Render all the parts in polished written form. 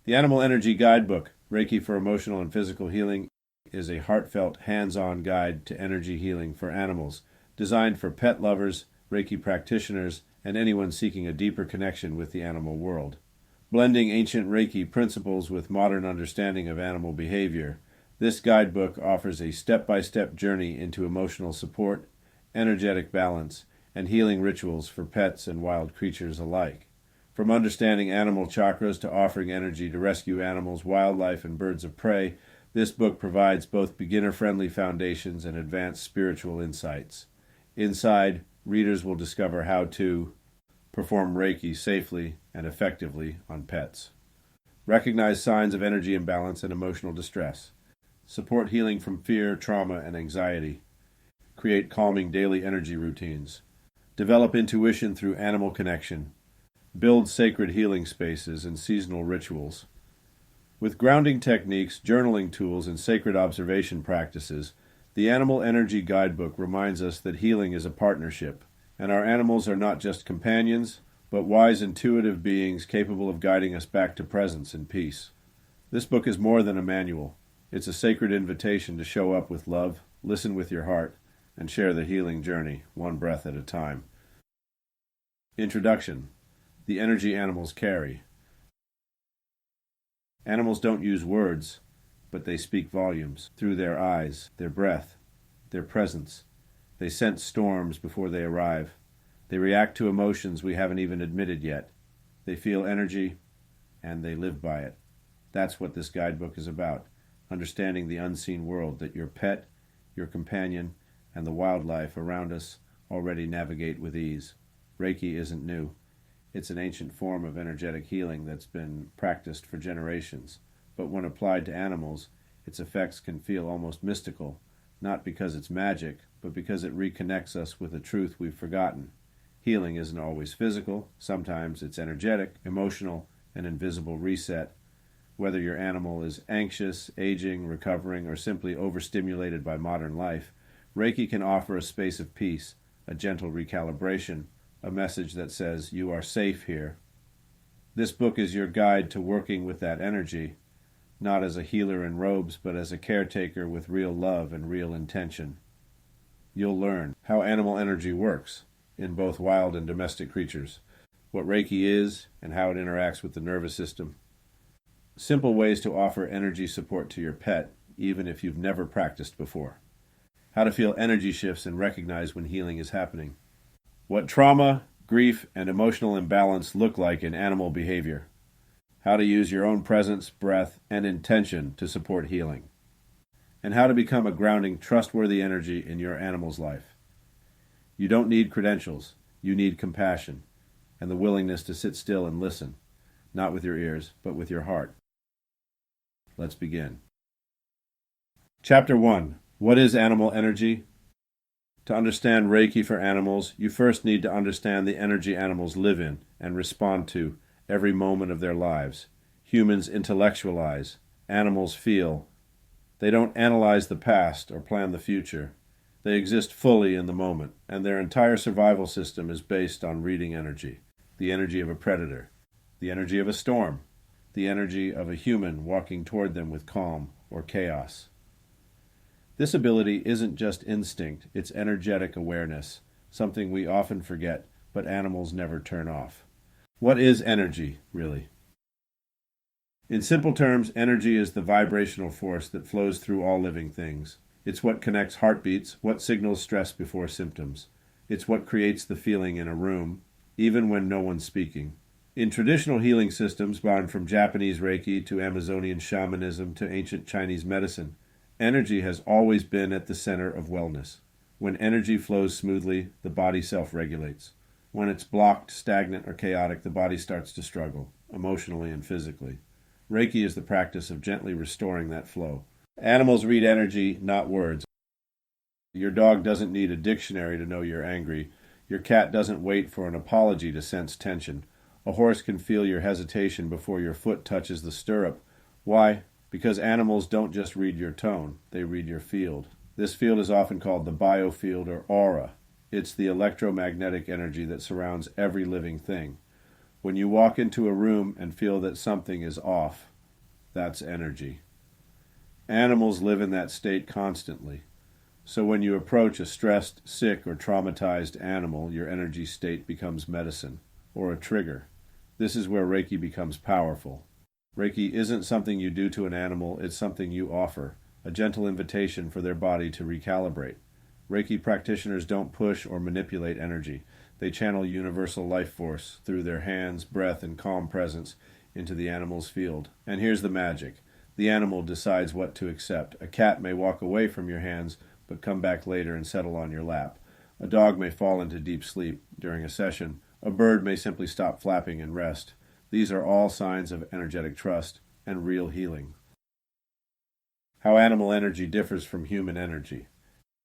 The Animal Energy Guidebook, Reiki for Emotional and Physical Healing, is a heartfelt, hands-on guide to energy healing for animals, designed for pet lovers, Reiki practitioners, and anyone seeking a deeper connection with the animal world. Blending ancient Reiki principles with modern understanding of animal behavior, this guidebook offers a step-by-step journey into emotional support, energetic balance, and healing rituals for pets and wild creatures alike. From understanding animal chakras to offering energy to rescue animals, wildlife, and birds of prey, this book provides both beginner-friendly foundations and advanced spiritual insights. Inside, readers will discover how to perform Reiki safely and effectively on pets, recognize signs of energy imbalance and emotional distress, support healing from fear, trauma, and anxiety, create calming daily energy routines, develop intuition through animal connection, build sacred healing spaces and seasonal rituals. With grounding techniques, journaling tools, and sacred observation practices, the Animal Energy Guidebook reminds us that healing is a partnership, and our animals are not just companions, but wise, intuitive beings capable of guiding us back to presence and peace. This book is more than a manual. It's a sacred invitation to show up with love, listen with your heart, and share the healing journey, one breath at a time. Introduction. The energy animals carry. Animals don't use words, but they speak volumes through their eyes, their breath, their presence. They sense storms before they arrive. They react to emotions we haven't even admitted yet. They feel energy, and they live by it. That's what this guidebook is about, understanding the unseen world that your pet, your companion, and the wildlife around us already navigate with ease. Reiki isn't new. It's an ancient form of energetic healing that's been practiced for generations, but when applied to animals, its effects can feel almost mystical, not because it's magic, but because it reconnects us with a truth we've forgotten. Healing isn't always physical. Sometimes it's energetic, emotional, an invisible reset. Whether your animal is anxious, aging, recovering, or simply overstimulated by modern life, Reiki can offer a space of peace, a gentle recalibration, a message that says, you are safe here. This book is your guide to working with that energy, not as a healer in robes, but as a caretaker with real love and real intention. You'll learn how animal energy works in both wild and domestic creatures, what Reiki is and how it interacts with the nervous system, simple ways to offer energy support to your pet, even if you've never practiced before, how to feel energy shifts and recognize when healing is happening, what trauma, grief, and emotional imbalance look like in animal behavior, how to use your own presence, breath, and intention to support healing, and how to become a grounding, trustworthy energy in your animal's life. You don't need credentials. You need compassion and the willingness to sit still and listen, not with your ears, but with your heart. Let's begin. Chapter 1. What is animal energy? To understand Reiki for animals, you first need to understand the energy animals live in and respond to every moment of their lives. Humans intellectualize, animals feel. They don't analyze the past or plan the future. They exist fully in the moment, and their entire survival system is based on reading energy. The energy of a predator, the energy of a storm, the energy of a human walking toward them with calm or chaos. This ability isn't just instinct, it's energetic awareness, something we often forget, but animals never turn off. What is energy, really? In simple terms, energy is the vibrational force that flows through all living things. It's what connects heartbeats, what signals stress before symptoms. It's what creates the feeling in a room, even when no one's speaking. In traditional healing systems, bound from Japanese Reiki to Amazonian shamanism to ancient Chinese medicine, energy has always been at the center of wellness. When energy flows smoothly, the body self-regulates. When it's blocked, stagnant, or chaotic, the body starts to struggle, emotionally and physically. Reiki is the practice of gently restoring that flow. Animals read energy, not words. Your dog doesn't need a dictionary to know you're angry. Your cat doesn't wait for an apology to sense tension. A horse can feel your hesitation before your foot touches the stirrup. Why? Because animals don't just read your tone, they read your field. This field is often called the biofield or aura. It's the electromagnetic energy that surrounds every living thing. When you walk into a room and feel that something is off, That's energy. Animals live in that state constantly. So when you approach a stressed, sick, or traumatized animal, your energy state becomes medicine, or a trigger. This is where Reiki becomes powerful. Reiki isn't something you do to an animal, it's something you offer, a gentle invitation for their body to recalibrate. Reiki practitioners don't push or manipulate energy. They channel universal life force through their hands, breath, and calm presence into the animal's field. And here's the magic. The animal decides what to accept. A cat may walk away from your hands, but come back later and settle on your lap. A dog may fall into deep sleep during a session. A bird may simply stop flapping and rest. These are all signs of energetic trust and real healing. How animal energy differs from human energy.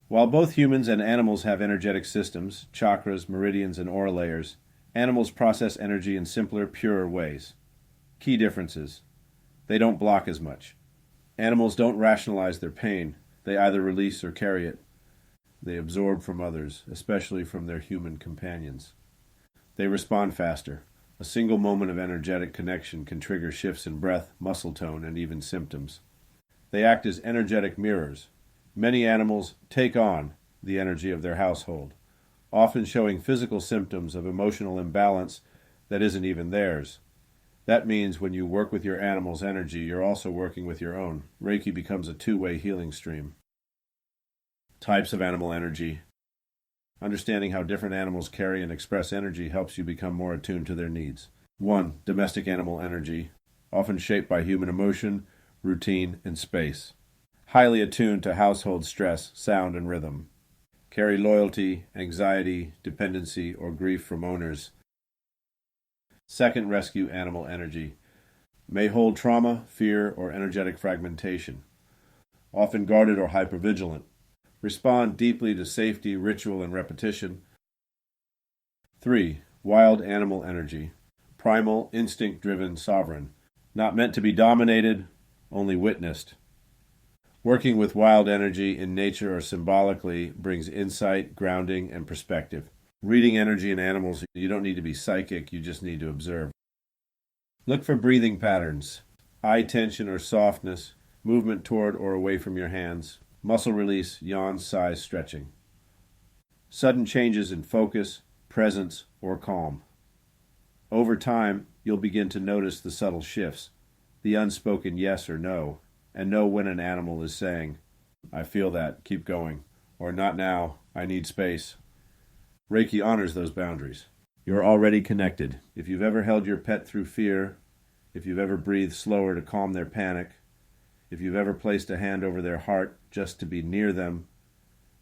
While both humans and animals have energetic systems, chakras, meridians, and aura layers, animals process energy in simpler, purer ways. Key differences. They don't block as much. Animals don't rationalize their pain. They either release or carry it. They absorb from others, especially from their human companions. They respond faster. A single moment of energetic connection can trigger shifts in breath, muscle tone, and even symptoms. They act as energetic mirrors. Many animals take on the energy of their household, often showing physical symptoms of emotional imbalance that isn't even theirs. That means when you work with your animal's energy, you're also working with your own. Reiki becomes a two-way healing stream. Types of animal energy. Understanding how different animals carry and express energy helps you become more attuned to their needs. 1. Domestic animal energy, often shaped by human emotion, routine, and space. Highly attuned to household stress, sound, and rhythm. Carry loyalty, anxiety, dependency, or grief from owners. 2nd, rescue animal energy. May hold trauma, fear, or energetic fragmentation. Often guarded or hypervigilant. Respond deeply to safety, ritual, and repetition. 3. Wild animal energy. Primal, instinct-driven, sovereign. Not meant to be dominated, only witnessed. Working with wild energy in nature or symbolically brings insight, grounding, and perspective. Reading energy in animals, you don't need to be psychic, you just need to observe. Look for breathing patterns, eye tension or softness, movement toward or away from your hands, muscle release, yawns, sighs, stretching. Sudden changes in focus, presence, or calm. Over time, you'll begin to notice the subtle shifts, the unspoken yes or no, and know when an animal is saying, "I feel that, keep going," or "Not now, I need space." Reiki honors those boundaries. You're already connected. If you've ever held your pet through fear, if you've ever breathed slower to calm their panic, if you've ever placed a hand over their heart just to be near them,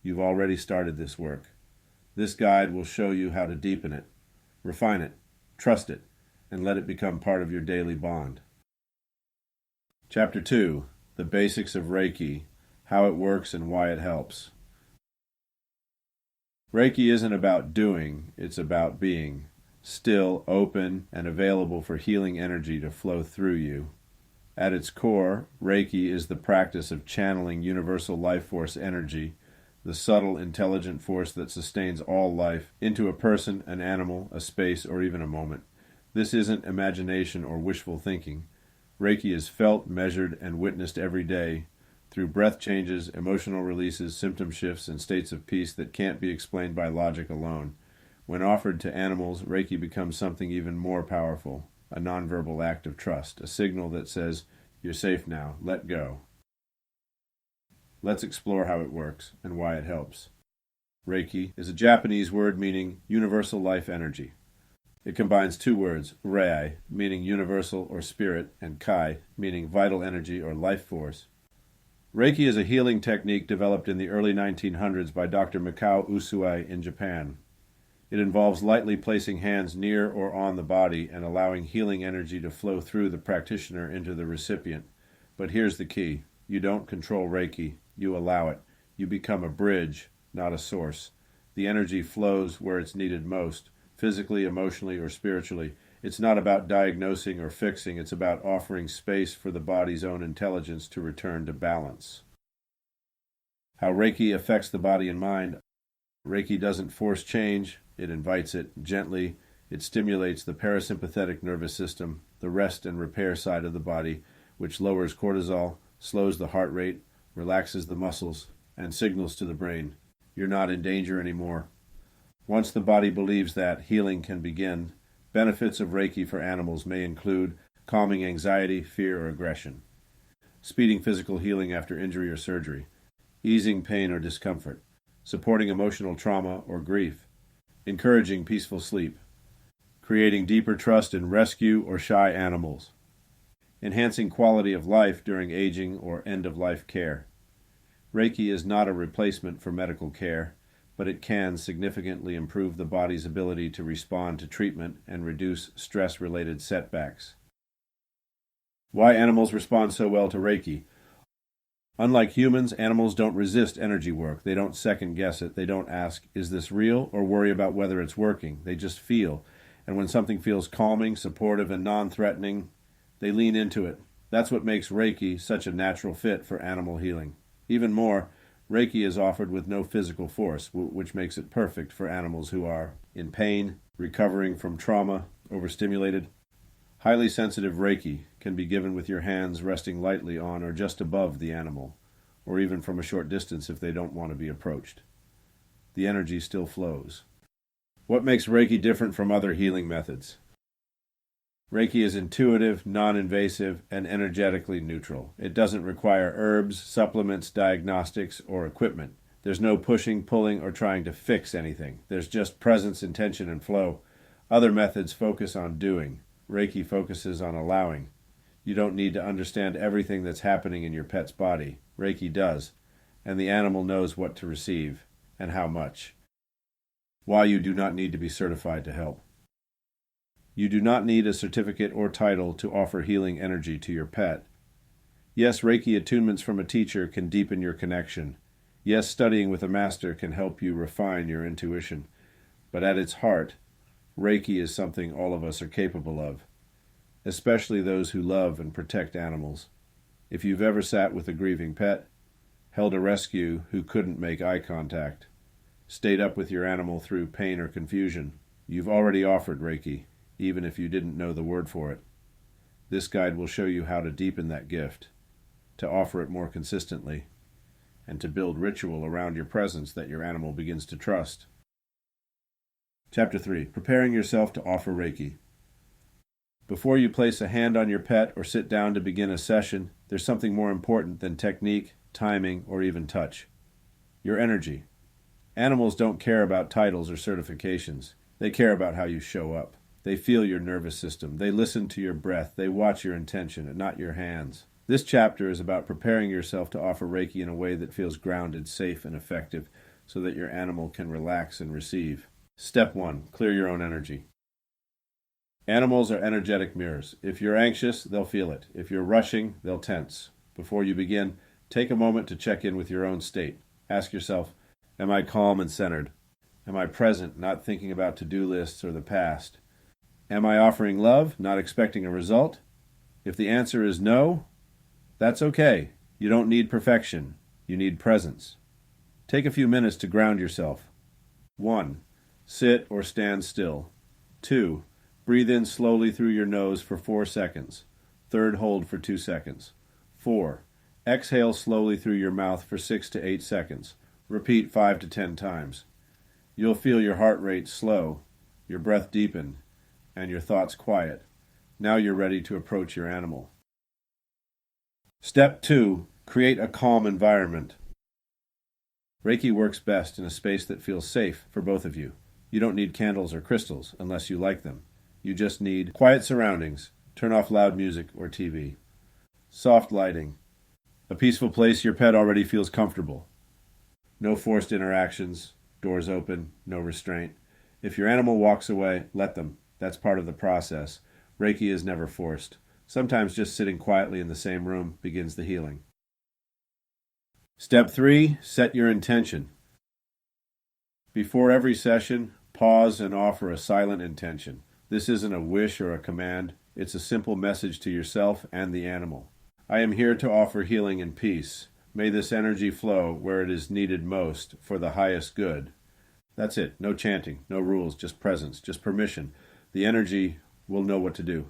you've already started this work. This guide will show you how to deepen it, refine it, trust it, and let it become part of your daily bond. Chapter 2. The Basics of Reiki, How It Works and Why It Helps. Reiki isn't about doing, it's about being. Still, open, and available for healing energy to flow through you. At its core, Reiki is the practice of channeling universal life force energy, the subtle, intelligent force that sustains all life, into a person, an animal, a space, or even a moment. This isn't imagination or wishful thinking. Reiki is felt, measured, and witnessed every day through breath changes, emotional releases, symptom shifts, and states of peace that can't be explained by logic alone. When offered to animals, Reiki becomes something even more powerful, a nonverbal act of trust, a signal that says, "You're safe now, let go." Let's explore how it works and why it helps. Reiki is a Japanese word meaning universal life energy. It combines two words, rei, meaning universal or spirit, and kai, meaning vital energy or life force. Reiki is a healing technique developed in the early 1900s by Dr. Mikao Usui in Japan. It involves lightly placing hands near or on the body and allowing healing energy to flow through the practitioner into the recipient. But here's the key. You don't control Reiki. You allow it. You become a bridge, not a source. The energy flows where it's needed most, physically, emotionally, or spiritually. It's not about diagnosing or fixing. It's about offering space for the body's own intelligence to return to balance. How Reiki affects the body and mind. Reiki doesn't force change. It invites it gently. It stimulates the parasympathetic nervous system, the rest and repair side of the body, which lowers cortisol, slows the heart rate, relaxes the muscles, and signals to the brain, you're not in danger anymore. Once the body believes that, healing can begin. Benefits of Reiki for animals may include calming anxiety, fear, or aggression, speeding physical healing after injury or surgery, easing pain or discomfort, supporting emotional trauma or grief, encouraging peaceful sleep, creating deeper trust in rescue or shy animals, enhancing quality of life during aging or end-of-life care. Reiki is not a replacement for medical care, but it can significantly improve the body's ability to respond to treatment and reduce stress-related setbacks. Why animals respond so well to Reiki? Unlike humans, animals don't resist energy work. They don't second-guess it. They don't ask, is this real, or worry about whether it's working. They just feel. And when something feels calming, supportive, and non-threatening, they lean into it. That's what makes Reiki such a natural fit for animal healing. Even more, Reiki is offered with no physical force, which makes it perfect for animals who are in pain, recovering from trauma, overstimulated. Highly sensitive Reiki can be given with your hands resting lightly on or just above the animal, or even from a short distance if they don't want to be approached. The energy still flows. What makes Reiki different from other healing methods? Reiki is intuitive, non-invasive, and energetically neutral. It doesn't require herbs, supplements, diagnostics, or equipment. There's no pushing, pulling, or trying to fix anything. There's just presence, intention, and flow. Other methods focus on doing. Reiki focuses on allowing. You don't need to understand everything that's happening in your pet's body. Reiki does, and the animal knows what to receive and how much. Why you do not need to be certified to help. You do not need a certificate or title to offer healing energy to your pet. Yes, Reiki attunements from a teacher can deepen your connection. Yes, studying with a master can help you refine your intuition. But at its heart, Reiki is something all of us are capable of, especially those who love and protect animals. If you've ever sat with a grieving pet, held a rescue who couldn't make eye contact, stayed up with your animal through pain or confusion, you've already offered Reiki, even if you didn't know the word for it. This guide will show you how to deepen that gift, to offer it more consistently, and to build ritual around your presence that your animal begins to trust. Chapter 3. Preparing yourself to offer Reiki. Before you place a hand on your pet or sit down to begin a session, there's something more important than technique, timing, or even touch. Your energy. Animals don't care about titles or certifications. They care about how you show up. They feel your nervous system. They listen to your breath. They watch your intention and not your hands. This chapter is about preparing yourself to offer Reiki in a way that feels grounded, safe, and effective so that your animal can relax and receive. Step 1. Clear your own energy. Animals are energetic mirrors. If you're anxious, they'll feel it. If you're rushing, they'll tense. Before you begin, take a moment to check in with your own state. Ask yourself, am I calm and centered? Am I present, not thinking about to-do lists or the past? Am I offering love, not expecting a result? If the answer is no, that's okay. You don't need perfection. You need presence. Take a few minutes to ground yourself. 1. Sit or stand still. 2. Breathe in slowly through your nose for 4 seconds. Third, hold for 2 seconds. 4. Exhale slowly through your mouth for 6 to 8 seconds. Repeat 5 to 10 times. You'll feel your heart rate slow, your breath deepen, and your thoughts quiet. Now you're ready to approach your animal. Step 2. Create a calm environment. Reiki works best in a space that feels safe for both of you. You don't need candles or crystals unless you like them. You just need quiet surroundings. Turn off loud music or TV. Soft lighting. A peaceful place your pet already feels comfortable. No forced interactions. Doors open. No restraint. If your animal walks away, let them. That's part of the process. Reiki is never forced. Sometimes just sitting quietly in the same room begins the healing. Step 3. Set your intention. Before every session, pause and offer a silent intention. This isn't a wish or a command. It's a simple message to yourself and the animal. I am here to offer healing and peace. May this energy flow where it is needed most for the highest good. That's it. No chanting, no rules, just presence, just permission. The energy will know what to do.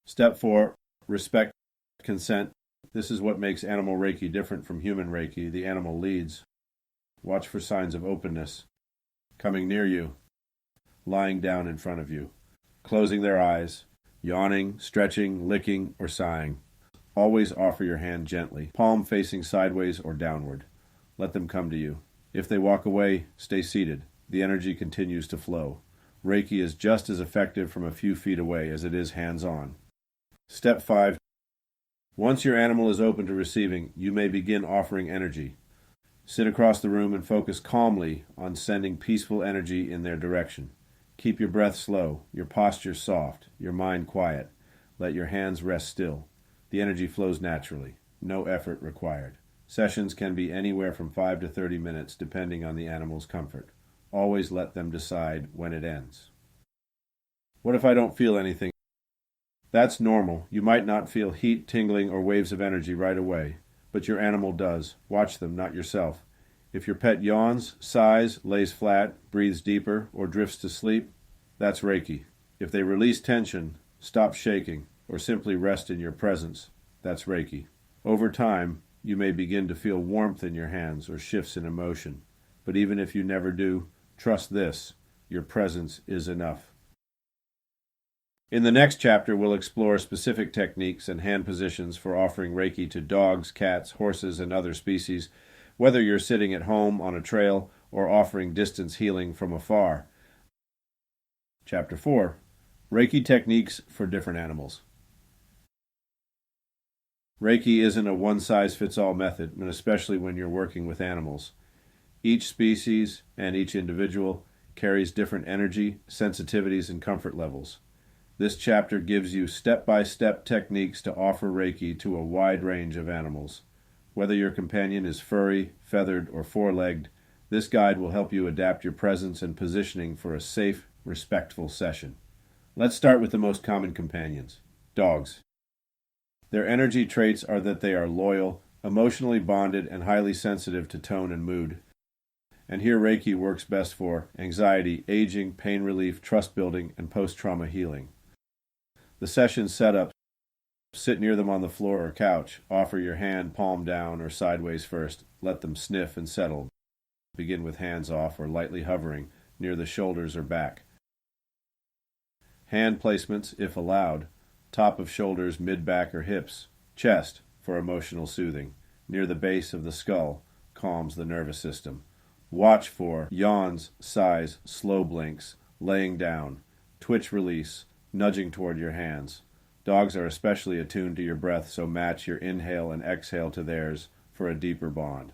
Step 4. respect, consent. This is what makes animal Reiki different from human Reiki. The animal leads. Watch for signs of openness. Coming near you. Lying down in front of you. Closing their eyes. Yawning, stretching, licking, or sighing. Always offer your hand gently, palm facing sideways or downward. Let them come to you. If they walk away, stay seated. The energy continues to flow. Reiki is just as effective from a few feet away as it is hands-on. Step 5. Once your animal is open to receiving, you may begin offering energy. Sit across the room and focus calmly on sending peaceful energy in their direction. Keep your breath slow, your posture soft, your mind quiet. Let your hands rest still. The energy flows naturally. No effort required. Sessions can be anywhere from 5 to 30 minutes depending on the animal's comfort. Always let them decide when it ends. What if I don't feel anything? That's normal. You might not feel heat, tingling, or waves of energy right away, but your animal does. Watch them, not yourself. If your pet yawns, sighs, lays flat, breathes deeper, or drifts to sleep, that's Reiki. If they release tension, stop shaking, or simply rest in your presence, that's Reiki. Over time, you may begin to feel warmth in your hands or shifts in emotion. But even if you never do, trust this, your presence is enough. In the next chapter, we'll explore specific techniques and hand positions for offering Reiki to dogs, cats, horses, and other species, whether you're sitting at home on a trail or offering distance healing from afar. Chapter 4. Reiki techniques for different animals. Reiki isn't a one-size-fits-all method, and especially when you're working with animals. Each species and each individual carries different energy, sensitivities, and comfort levels. This chapter gives you step-by-step techniques to offer Reiki to a wide range of animals. Whether your companion is furry, feathered, or four-legged, this guide will help you adapt your presence and positioning for a safe, respectful session. Let's start with the most common companions, dogs. Their energy traits are that they are loyal, emotionally bonded, and highly sensitive to tone and mood. And here Reiki works best for anxiety, aging, pain relief, trust building, and post-trauma healing. The session setup: sit near them on the floor or couch. Offer your hand palm down or sideways first. Let them sniff and settle. Begin with hands off or lightly hovering near the shoulders or back. Hand placements, if allowed: top of shoulders, mid-back, or hips. Chest, for emotional soothing. Near the base of the skull, calms the nervous system. Watch for yawns, sighs, slow blinks, laying down, twitch release, nudging toward your hands. Dogs are especially attuned to your breath, so match your inhale and exhale to theirs for a deeper bond.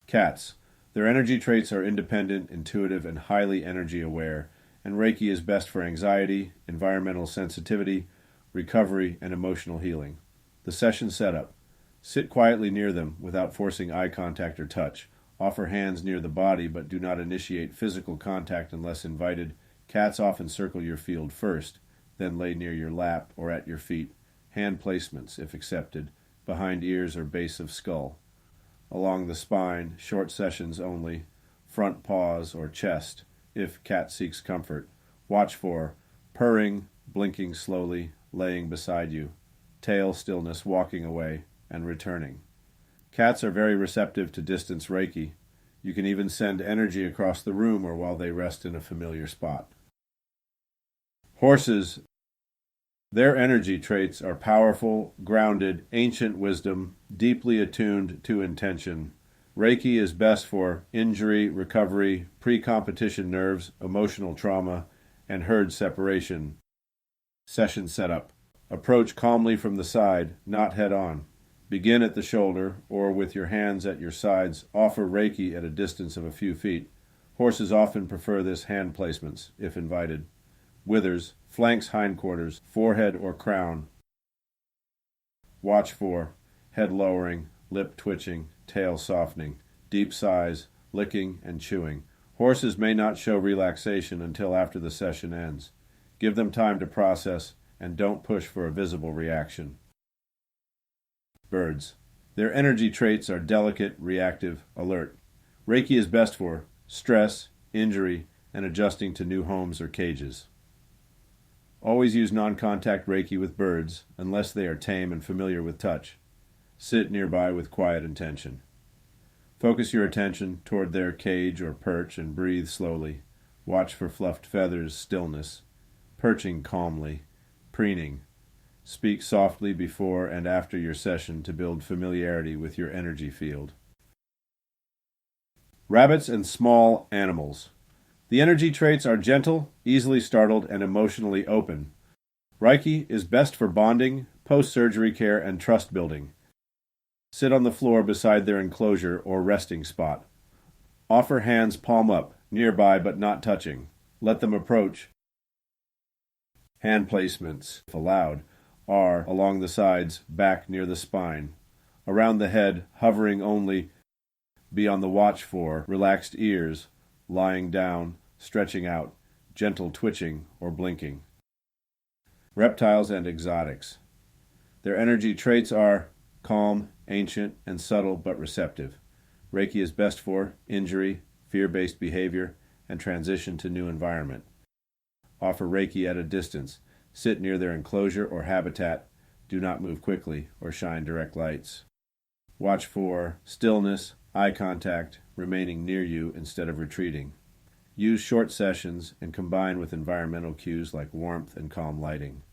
Cats. Their energy traits are independent, intuitive, and highly energy aware, and Reiki is best for anxiety, environmental sensitivity, recovery, and emotional healing. The session setup: sit quietly near them without forcing eye contact or touch. Offer hands near the body, but do not initiate physical contact unless invited. Cats often circle your field first, then lay near your lap or at your feet. Hand placements, if accepted, behind ears or base of skull. Along the spine, short sessions only. Front paws or chest, if cat seeks comfort. Watch for purring, blinking slowly, laying beside you. Tail stillness, walking away, and returning. Cats are very receptive to distance Reiki. You can even send energy across the room or while they rest in a familiar spot. Horses. Their energy traits are powerful, grounded, ancient wisdom, deeply attuned to intention. Reiki is best for injury, recovery, pre-competition nerves, emotional trauma, and herd separation. Session setup: approach calmly from the side, not head-on. Begin at the shoulder or with your hands at your sides. Offer Reiki at a distance of a few feet. Horses often prefer this hand placements, if invited. Withers, flanks, hindquarters, forehead or crown. Watch for head lowering, lip twitching, tail softening, deep sighs, licking, and chewing. Horses may not show relaxation until after the session ends. Give them time to process and don't push for a visible reaction. Birds. Their energy traits are delicate, reactive, alert. Reiki is best for stress, injury, and adjusting to new homes or cages. Always use non-contact Reiki with birds, unless they are tame and familiar with touch. Sit nearby with quiet intention. Focus your attention toward their cage or perch and breathe slowly. Watch for fluffed feathers, stillness, perching calmly, preening. Speak softly before and after your session to build familiarity with your energy field. Rabbits and small animals. The energy traits are gentle, easily startled, and emotionally open. Reiki is best for bonding, post-surgery care, and trust building. Sit on the floor beside their enclosure or resting spot. Offer hands palm up, nearby but not touching. Let them approach. Hand placements, if allowed, are along the sides, back near the spine. Around the head, hovering only. Be on the watch for relaxed ears, lying down, stretching out, gentle twitching or blinking. Reptiles and exotics. Their energy traits are calm, ancient, and subtle but receptive. Reiki is best for injury, fear-based behavior, and transition to new environment. Offer Reiki at a distance. Sit near their enclosure or habitat. Do not move quickly or shine direct lights. Watch for stillness, eye contact, remaining near you instead of retreating. Use short sessions and combine with environmental cues like warmth and calm lighting.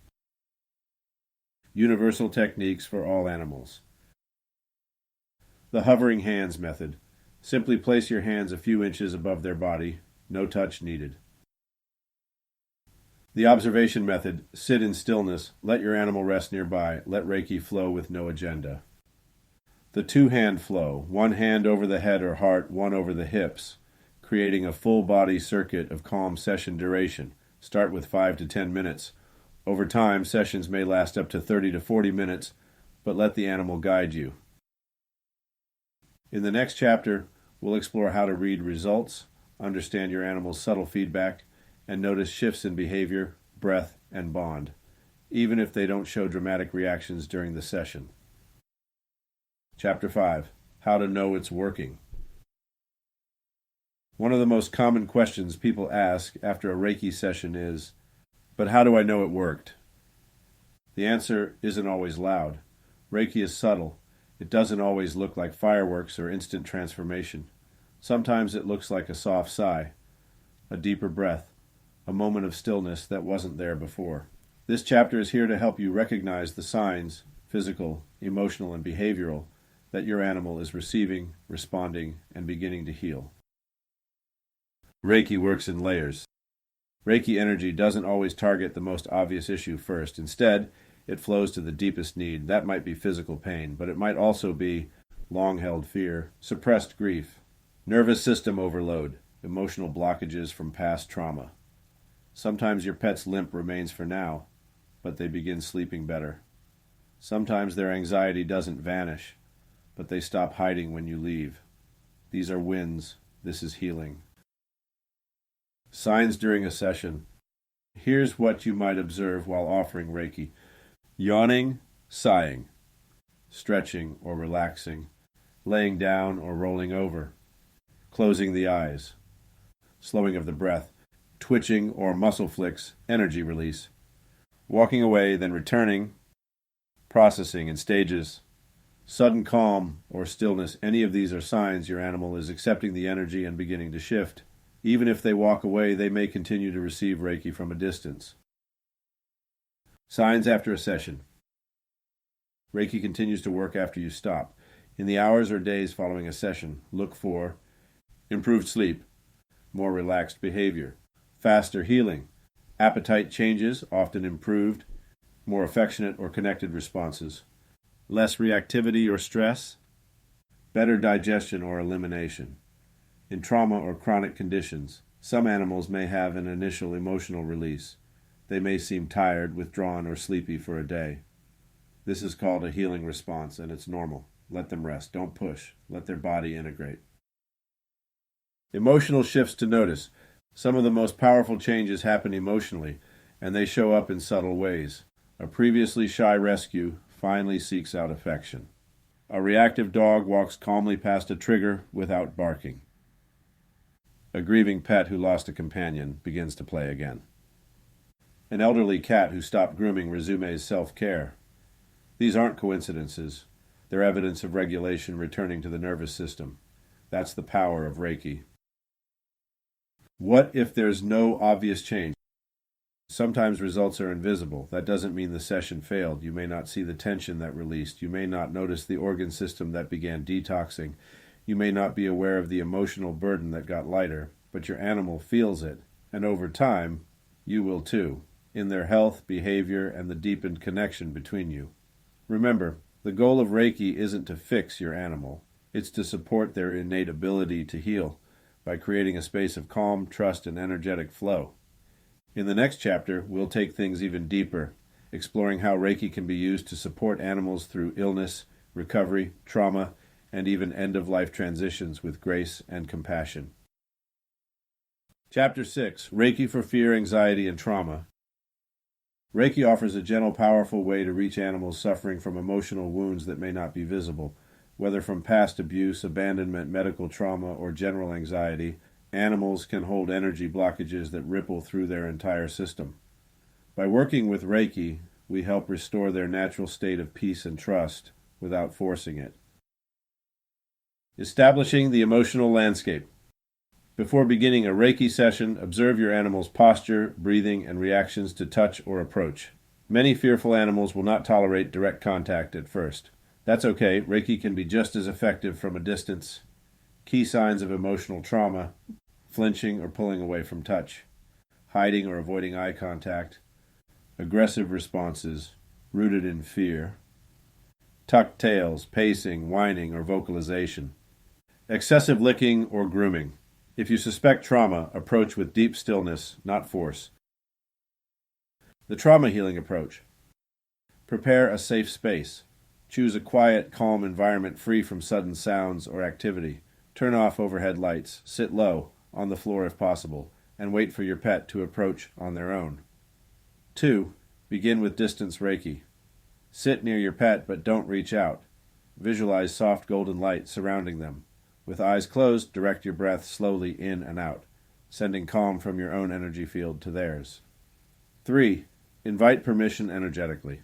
Universal techniques for all animals. The hovering hands method. Simply place your hands a few inches above their body. No touch needed. The observation method. Sit in stillness. Let your animal rest nearby. Let Reiki flow with no agenda. The two-hand flow. One hand over the head or heart, one over the hips, creating a full-body circuit of calm session duration. Start with 5 to 10 minutes. Over time, sessions may last up to 30 to 40 minutes, but let the animal guide you. In the next chapter, we'll explore how to read results, understand your animal's subtle feedback, and notice shifts in behavior, breath, and bond, even if they don't show dramatic reactions during the session. Chapter 5. How to know it's working. One of the most common questions people ask after a Reiki session is, but how do I know it worked? The answer isn't always loud. Reiki is subtle. It doesn't always look like fireworks or instant transformation. Sometimes it looks like a soft sigh, a deeper breath, a moment of stillness that wasn't there before. This chapter is here to help you recognize the signs, physical, emotional, and behavioral, that your animal is receiving, responding, and beginning to heal. Reiki works in layers. Reiki energy doesn't always target the most obvious issue first. Instead, it flows to the deepest need. That might be physical pain, but it might also be long-held fear, suppressed grief, nervous system overload, emotional blockages from past trauma. Sometimes your pet's limp remains for now, but they begin sleeping better. Sometimes their anxiety doesn't vanish, but they stop hiding when you leave. These are wins. This is healing. Signs during a session. Here's what you might observe while offering Reiki. Yawning, sighing, stretching or relaxing, laying down or rolling over, closing the eyes, slowing of the breath, twitching or muscle flicks, energy release, walking away then returning, processing in stages, sudden calm or stillness. Any of these are signs your animal is accepting the energy and beginning to shift. Even if they walk away, they may continue to receive Reiki from a distance. Signs after a session. Reiki continues to work after you stop. In the hours or days following a session, look for improved sleep, more relaxed behavior, faster healing, appetite changes, often improved, more affectionate or connected responses, less reactivity or stress, better digestion or elimination. In trauma or chronic conditions, some animals may have an initial emotional release. They may seem tired, withdrawn, or sleepy for a day. This is called a healing response, and it's normal. Let them rest. Don't push. Let their body integrate. Emotional shifts to notice. Some of the most powerful changes happen emotionally, and they show up in subtle ways. A previously shy rescue finally seeks out affection. A reactive dog walks calmly past a trigger without barking. A grieving pet who lost a companion begins to play again. An elderly cat who stopped grooming resumes self-care. These aren't coincidences. They're evidence of regulation returning to the nervous system. That's the power of Reiki. What if there's no obvious change? Sometimes results are invisible. That doesn't mean the session failed. You may not see the tension that released. You may not notice the organ system that began detoxing. You may not be aware of the emotional burden that got lighter, but your animal feels it. And over time, you will too, in their health, behavior, and the deepened connection between you. Remember, the goal of Reiki isn't to fix your animal. It's to support their innate ability to heal by creating a space of calm, trust, and energetic flow. In the next chapter, we'll take things even deeper, exploring how Reiki can be used to support animals through illness, recovery, trauma, and even end-of-life transitions with grace and compassion. Chapter 6, Reiki for Fear, Anxiety, and Trauma. Reiki offers a gentle, powerful way to reach animals suffering from emotional wounds that may not be visible. Whether from past abuse, abandonment, medical trauma, or general anxiety, animals can hold energy blockages that ripple through their entire system. By working with Reiki, we help restore their natural state of peace and trust without forcing it. Establishing the emotional landscape. Before beginning a Reiki session, observe your animal's posture, breathing, and reactions to touch or approach. Many fearful animals will not tolerate direct contact at first. That's okay. Reiki can be just as effective from a distance. Key signs of emotional trauma: flinching or pulling away from touch, hiding or avoiding eye contact, aggressive responses rooted in fear, tucked tails, pacing, whining, or vocalization, excessive licking or grooming. If you suspect trauma, approach with deep stillness, not force. The trauma healing approach. Prepare a safe space. Choose a quiet, calm environment free from sudden sounds or activity. Turn off overhead lights. Sit low, on the floor if possible, and wait for your pet to approach on their own. 2. Begin with distance Reiki. Sit near your pet, but don't reach out. Visualize soft golden light surrounding them. With eyes closed, direct your breath slowly in and out, sending calm from your own energy field to theirs. 3. Invite permission energetically.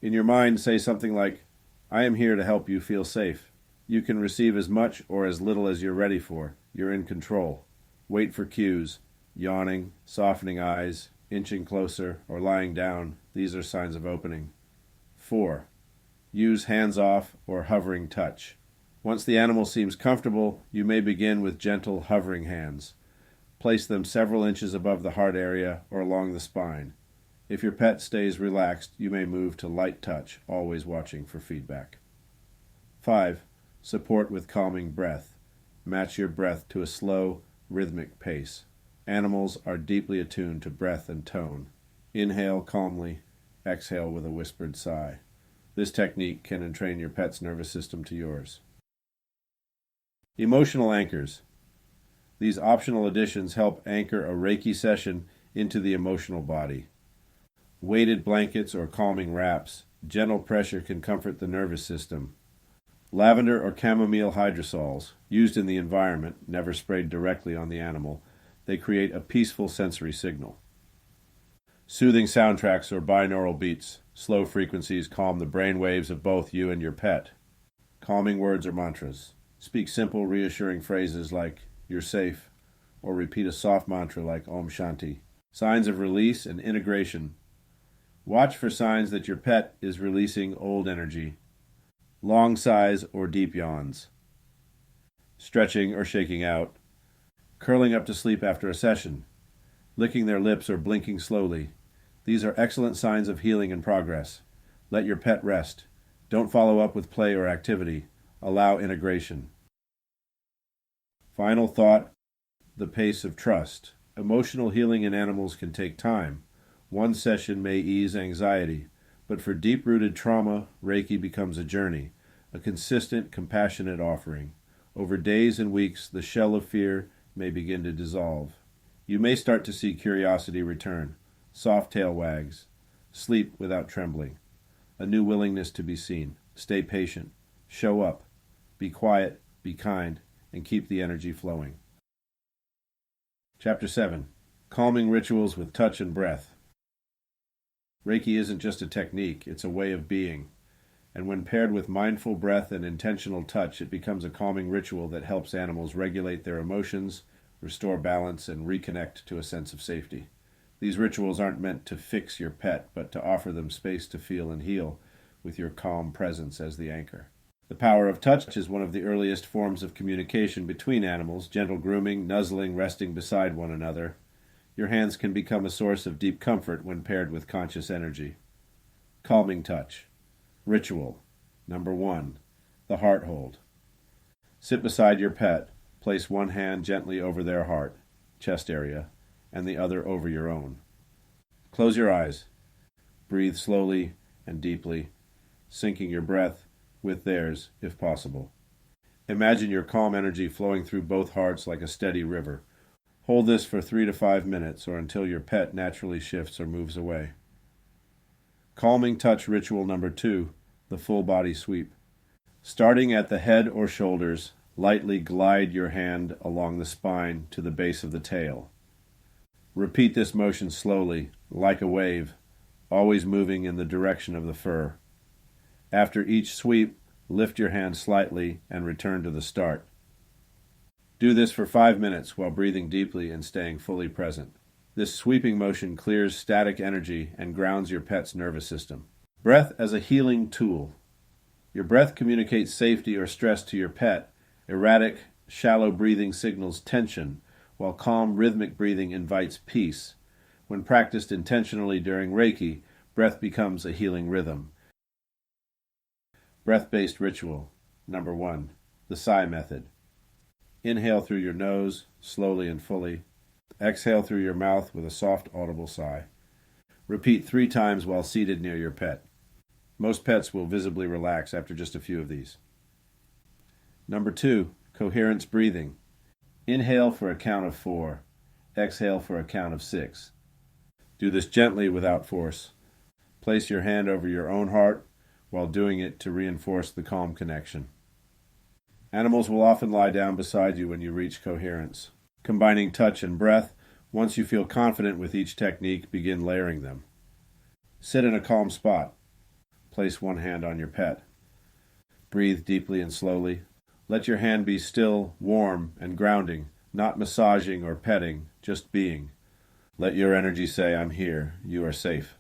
In your mind, say something like, "I am here to help you feel safe. You can receive as much or as little as you're ready for. You're in control." Wait for cues. Yawning, softening eyes, inching closer, or lying down. These are signs of opening. 4. Use hands-off or hovering touch. Once the animal seems comfortable, you may begin with gentle hovering hands. Place them several inches above the heart area or along the spine. If your pet stays relaxed, you may move to light touch, always watching for feedback. 5. Support with calming breath. Match your breath to a slow, rhythmic pace. Animals are deeply attuned to breath and tone. Inhale calmly, exhale with a whispered sigh. This technique can entrain your pet's nervous system to yours. Emotional anchors. These optional additions help anchor a Reiki session into the emotional body. Weighted blankets or calming wraps. Gentle pressure can comfort the nervous system. Lavender or chamomile hydrosols, used in the environment, never sprayed directly on the animal. They create a peaceful sensory signal. Soothing soundtracks or binaural beats. Slow frequencies calm the brain waves of both you and your pet. Calming words or mantras. Speak simple, reassuring phrases like, "You're safe," or repeat a soft mantra like Om Shanti. Signs of release and integration. Watch for signs that your pet is releasing old energy. Long sighs or deep yawns. Stretching or shaking out. Curling up to sleep after a session. Licking their lips or blinking slowly. These are excellent signs of healing and progress. Let your pet rest. Don't follow up with play or activity. Allow integration. Final thought, the pace of trust. Emotional healing in animals can take time. One session may ease anxiety, but for deep-rooted trauma, Reiki becomes a journey, a consistent, compassionate offering. Over days and weeks, the shell of fear may begin to dissolve. You may start to see curiosity return, soft tail wags, sleep without trembling, a new willingness to be seen. Stay patient, show up, be quiet, be kind, and keep the energy flowing. Chapter 7. Calming Rituals with Touch and Breath. Reiki isn't just a technique, it's a way of being. And when paired with mindful breath and intentional touch, it becomes a calming ritual that helps animals regulate their emotions, restore balance, and reconnect to a sense of safety. These rituals aren't meant to fix your pet, but to offer them space to feel and heal, with your calm presence as the anchor. The power of touch is one of the earliest forms of communication between animals, gentle grooming, nuzzling, resting beside one another. Your hands can become a source of deep comfort when paired with conscious energy. Calming touch. Ritual. Number 1. The heart hold. Sit beside your pet. Place one hand gently over their heart, chest area, and the other over your own. Close your eyes. Breathe slowly and deeply, syncing your breath with theirs if possible. Imagine your calm energy flowing through both hearts like a steady river. Hold this for 3 to 5 minutes or until your pet naturally shifts or moves away. Calming touch ritual number 2, the full body sweep. Starting at the head or shoulders, lightly glide your hand along the spine to the base of the tail. Repeat this motion slowly, like a wave, always moving in the direction of the fur. After each sweep, lift your hand slightly and return to the start. Do this for 5 minutes while breathing deeply and staying fully present. This sweeping motion clears static energy and grounds your pet's nervous system. Breath as a healing tool. Your breath communicates safety or stress to your pet. Erratic, shallow breathing signals tension, while calm, rhythmic breathing invites peace. When practiced intentionally during Reiki, breath becomes a healing rhythm. Breath-based ritual. Number 1. The sigh method. Inhale through your nose, slowly and fully. Exhale through your mouth with a soft, audible sigh. Repeat 3 times while seated near your pet. Most pets will visibly relax after just a few of these. Number 2. Coherence breathing. Inhale for a count of 4. Exhale for a count of 6. Do this gently without force. Place your hand over your own heart while doing it to reinforce the calm connection. Animals will often lie down beside you when you reach coherence. Combining touch and breath, once you feel confident with each technique, begin layering them. Sit in a calm spot. Place one hand on your pet. Breathe deeply and slowly. Let your hand be still, warm, and grounding, not massaging or petting, just being. Let your energy say, "I'm here, you are safe."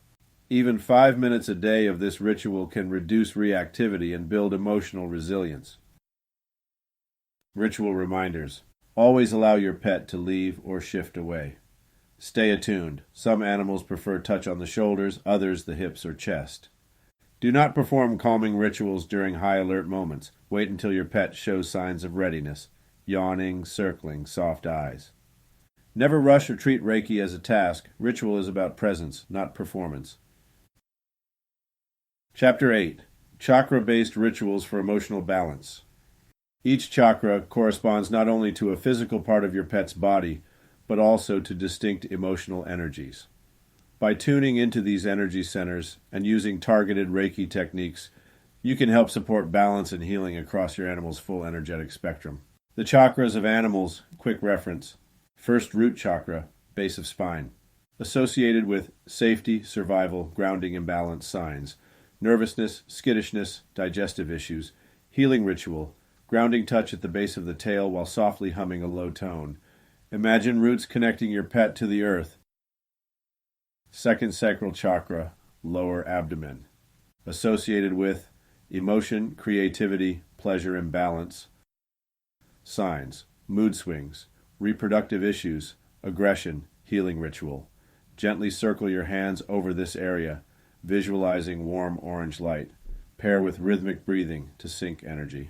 Even 5 minutes a day of this ritual can reduce reactivity and build emotional resilience. Ritual reminders. Always allow your pet to leave or shift away. Stay attuned. Some animals prefer touch on the shoulders, others the hips or chest. Do not perform calming rituals during high alert moments. Wait until your pet shows signs of readiness, yawning, circling, soft eyes. Never rush or treat Reiki as a task. Ritual is about presence, not performance. Chapter 8. Chakra-based rituals for emotional balance. Each chakra corresponds not only to a physical part of your pet's body, but also to distinct emotional energies. By tuning into these energy centers and using targeted Reiki techniques, you can help support balance and healing across your animal's full energetic spectrum. The chakras of animals, quick reference. First, root chakra, base of spine. Associated with safety, survival, grounding imbalance signs. Nervousness, skittishness, digestive issues. Healing ritual. Grounding touch at the base of the tail while softly humming a low tone. Imagine roots connecting your pet to the earth. Second sacral chakra, lower abdomen. Associated with emotion, creativity, pleasure, imbalance. Signs, mood swings, reproductive issues, aggression, healing ritual. Gently circle your hands over this area, visualizing warm orange light. Pair with rhythmic breathing to sync energy.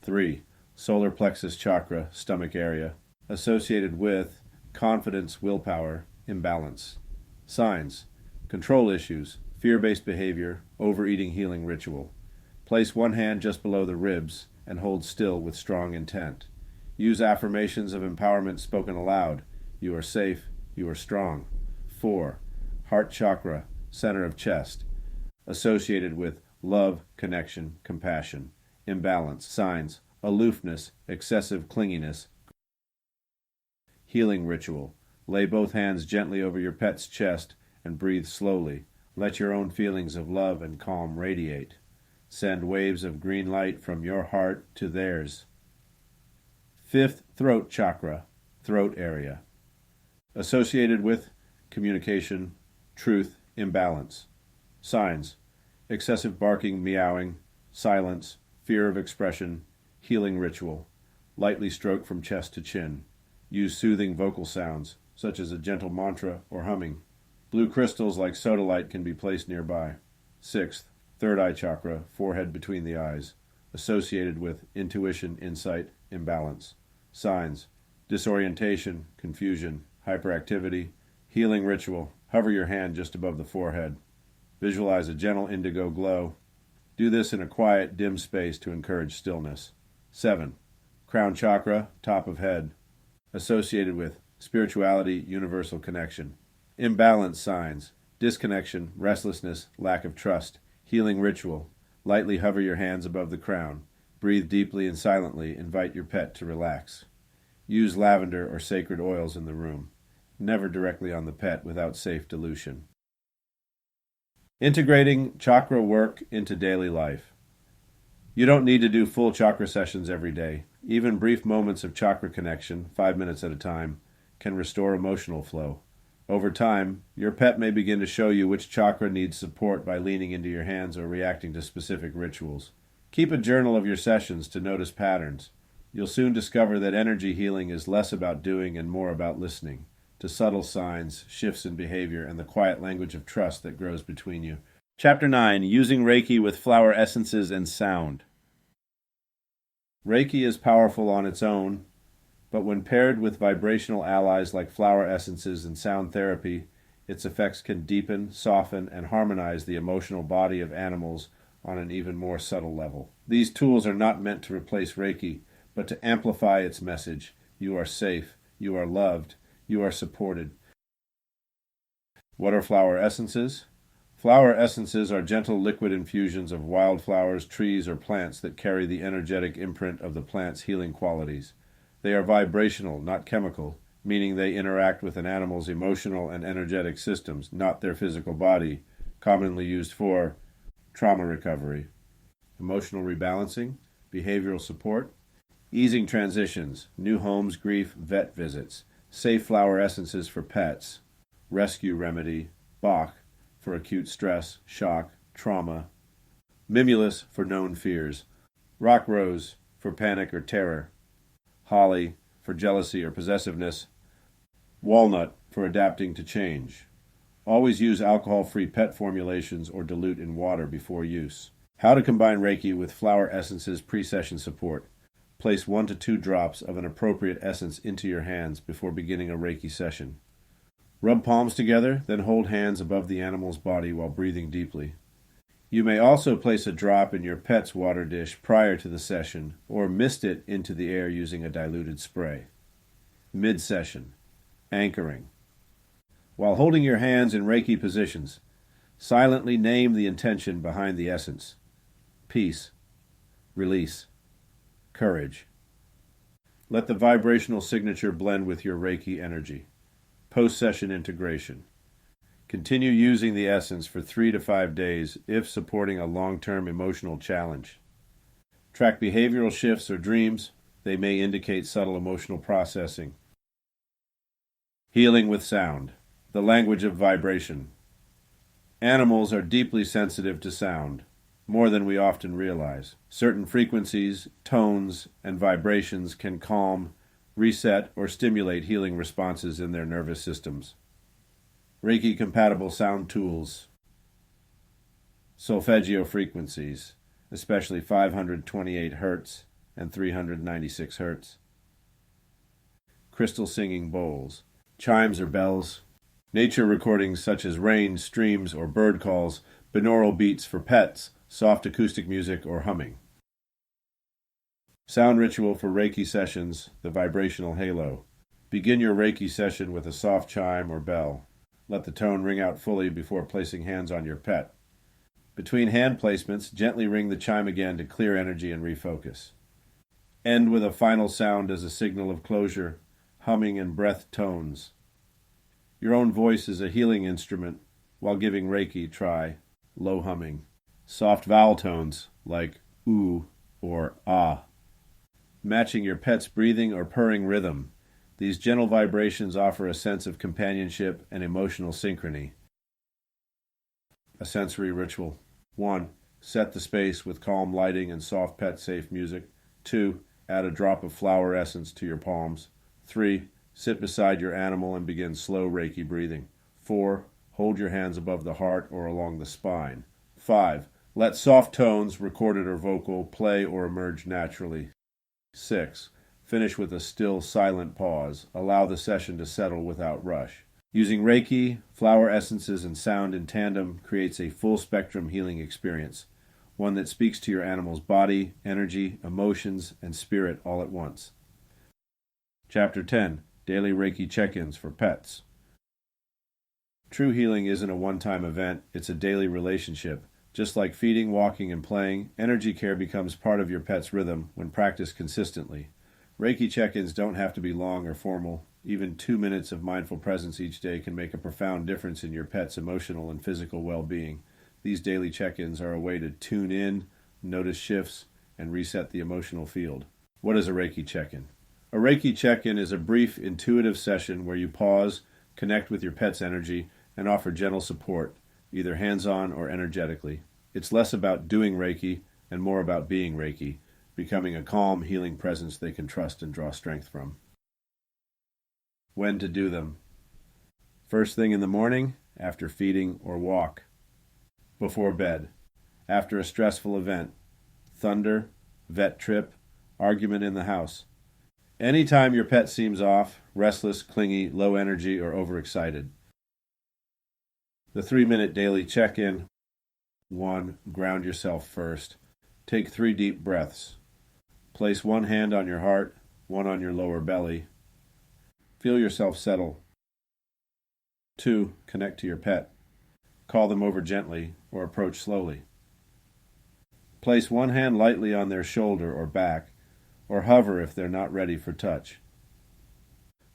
3. Solar plexus chakra, stomach area. Associated with confidence, willpower, imbalance. Signs, control issues, fear-based behavior, overeating healing ritual. Place one hand just below the ribs and hold still with strong intent. Use affirmations of empowerment spoken aloud. You are safe, you are strong. 4. Heart chakra, center of chest. Associated with love, connection, compassion. Imbalance. Signs, aloofness, excessive clinginess. Healing ritual. Lay both hands gently over your pet's chest and breathe slowly, Let your own feelings of love and calm radiate. Send waves of green light from your heart to theirs. Fifth throat chakra, throat area. Associated with communication, truth, imbalance. Signs: excessive barking, meowing, silence, fear of expression, healing ritual. Lightly stroke from chest to chin. Use soothing vocal sounds, such as a gentle mantra or humming. Blue crystals like sodalite can be placed nearby. Sixth, third eye chakra, forehead between the eyes. Associated with intuition, insight, imbalance. Signs: disorientation, confusion, hyperactivity, healing ritual. Hover your hand just above the forehead. Visualize a gentle indigo glow. Do this in a quiet, dim space to encourage stillness. 7. Crown chakra, top of head. Associated with spirituality, universal connection. Imbalance signs: disconnection, restlessness, lack of trust. Healing ritual. Lightly hover your hands above the crown. Breathe deeply and silently. Invite your pet to relax. Use lavender or sacred oils in the room. Never directly on the pet without safe dilution. Integrating chakra work into daily life. You don't need to do full chakra sessions every day. Even brief moments of chakra connection, 5 minutes at a time, can restore emotional flow. Over time, your pet may begin to show you which chakra needs support by leaning into your hands or reacting to specific rituals. Keep a journal of your sessions to notice patterns. You'll soon discover that energy healing is less about doing and more about listening to subtle signs, shifts in behavior, and the quiet language of trust that grows between you. Chapter 9. Using Reiki with Flower Essences and Sound. Reiki is powerful on its own, but when paired with vibrational allies like flower essences and sound therapy, its effects can deepen, soften, and harmonize the emotional body of animals on an even more subtle level. These tools are not meant to replace Reiki, but to amplify its message. You are safe, you are loved, you are supported. What are flower essences? Flower essences are gentle liquid infusions of wildflowers, trees, or plants that carry the energetic imprint of the plant's healing qualities. They are vibrational, not chemical, meaning they interact with an animal's emotional and energetic systems, not their physical body, commonly used for trauma recovery, emotional rebalancing, behavioral support, easing transitions, new homes, grief, vet visits, safe flower essences for pets, rescue remedy, Bach for acute stress, shock, trauma, mimulus for known fears, rock rose for panic or terror, holly for jealousy or possessiveness, walnut for adapting to change. Always use alcohol-free pet formulations or dilute in water before use. How to combine Reiki with flower essences pre-session support. Place 1 to 2 drops of an appropriate essence into your hands before beginning a Reiki session. Rub palms together, then hold hands above the animal's body while breathing deeply. You may also place a drop in your pet's water dish prior to the session or mist it into the air using a diluted spray. Mid-session. Anchoring. While holding your hands in Reiki positions, silently name the intention behind the essence. Peace. Release. Courage. Let the vibrational signature blend with your Reiki energy. Post-session integration. Continue using the essence for 3 to 5 days if supporting a long-term emotional challenge. Track behavioral shifts or dreams. They may indicate subtle emotional processing. Healing with sound. The language of vibration. Animals are deeply sensitive to sound, more than we often realize. Certain frequencies, tones, and vibrations can calm, reset, or stimulate healing responses in their nervous systems. Reiki-compatible sound tools. Solfeggio frequencies, especially 528 Hz and 396 Hz. Crystal singing bowls, chimes or bells. Nature recordings such as rain, streams, or bird calls. Binaural beats for pets, soft acoustic music, or humming. Sound ritual for Reiki sessions, the vibrational halo. Begin your Reiki session with a soft chime or bell. Let the tone ring out fully before placing hands on your pet. Between hand placements, gently ring the chime again to clear energy and refocus. End with a final sound as a signal of closure, humming and breath tones. Your own voice is a healing instrument. While giving Reiki, try low humming, soft vowel tones like oo or ah, matching your pet's breathing or purring rhythm. These gentle vibrations offer a sense of companionship and emotional synchrony. A sensory ritual. 1. Set the space with calm lighting and soft pet-safe music. 2. Add a drop of flower essence to your palms. 3. Sit beside your animal and begin slow Reiki breathing. 4. Hold your hands above the heart or along the spine. 5. Let soft tones, recorded or vocal, play or emerge naturally. 6. Finish with a still, silent pause. Allow the session to settle without rush. Using Reiki, flower essences, and sound in tandem creates a full-spectrum healing experience, one that speaks to your animal's body, energy, emotions, and spirit all at once. Chapter 10. Daily Reiki Check-ins for Pets. True healing isn't a one-time event, it's a daily relationship. Just like feeding, walking, and playing, energy care becomes part of your pet's rhythm when practiced consistently. Reiki check-ins don't have to be long or formal. Even 2 minutes of mindful presence each day can make a profound difference in your pet's emotional and physical well-being. These daily check-ins are a way to tune in, notice shifts, and reset the emotional field. What is a Reiki check-in? A Reiki check-in is a brief, intuitive session where you pause, connect with your pet's energy, and offer gentle support, either hands-on or energetically. It's less about doing Reiki and more about being Reiki, becoming a calm, healing presence they can trust and draw strength from. When to do them. First thing in the morning, after feeding or walk. Before bed. After a stressful event. Thunder, vet trip, argument in the house. Anytime your pet seems off, restless, clingy, low energy, or overexcited. The 3-minute daily check-in. 1. Ground yourself first. Take 3 deep breaths. Place one hand on your heart, one on your lower belly. Feel yourself settle. 2. Connect to your pet. Call them over gently or approach slowly. Place one hand lightly on their shoulder or back, or hover if they're not ready for touch.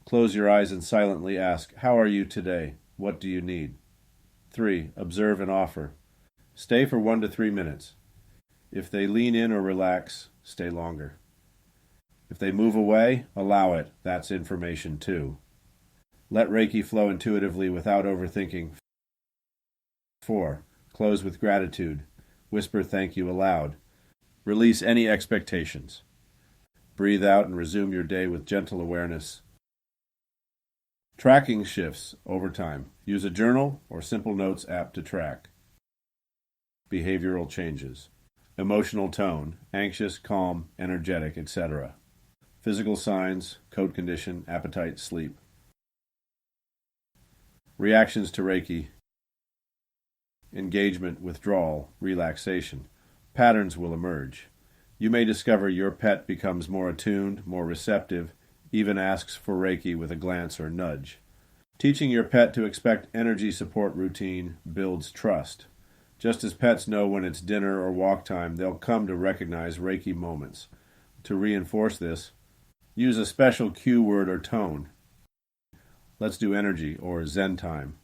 Close your eyes and silently ask, "How are you today? What do you need?" 3. Observe and offer. Stay for 1 to 3 minutes. If they lean in or relax, stay longer. If they move away, allow it. That's information too. Let Reiki flow intuitively without overthinking. 4. Close with gratitude. Whisper thank you aloud. Release any expectations. Breathe out and resume your day with gentle awareness. Tracking shifts over time. Use a journal or simple notes app to track. Behavioral changes. Emotional tone, anxious, calm, energetic, etc. Physical signs, coat condition, appetite, sleep. Reactions to Reiki. Engagement, withdrawal, relaxation. Patterns will emerge. You may discover your pet becomes more attuned, more receptive, even asks for Reiki with a glance or nudge. Teaching your pet to expect energy support routine builds trust. Just as pets know when it's dinner or walk time, they'll come to recognize Reiki moments. To reinforce this, use a special cue word or tone. Let's do energy or Zen time.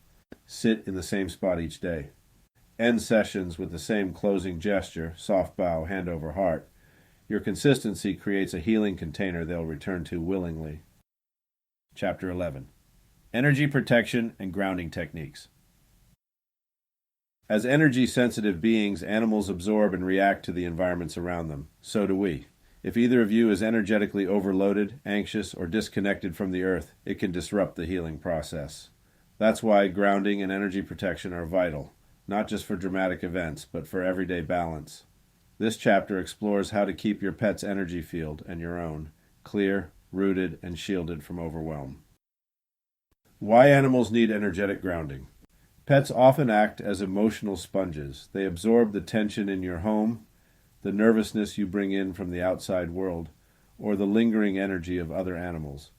Sit in the same spot each day. End sessions with the same closing gesture, soft bow, hand over heart. Your consistency creates a healing container they'll return to willingly. Chapter 11. Energy protection and grounding techniques. As energy-sensitive beings, animals absorb and react to the environments around them. So do we. If either of you is energetically overloaded, anxious, or disconnected from the earth, it can disrupt the healing process. That's why grounding and energy protection are vital, not just for dramatic events, but for everyday balance. This chapter explores how to keep your pet's energy field and your own clear, rooted, and shielded from overwhelm. Why animals need energetic grounding. Pets often act as emotional sponges. They absorb the tension in your home, the nervousness you bring in from the outside world, or the lingering energy of other animals.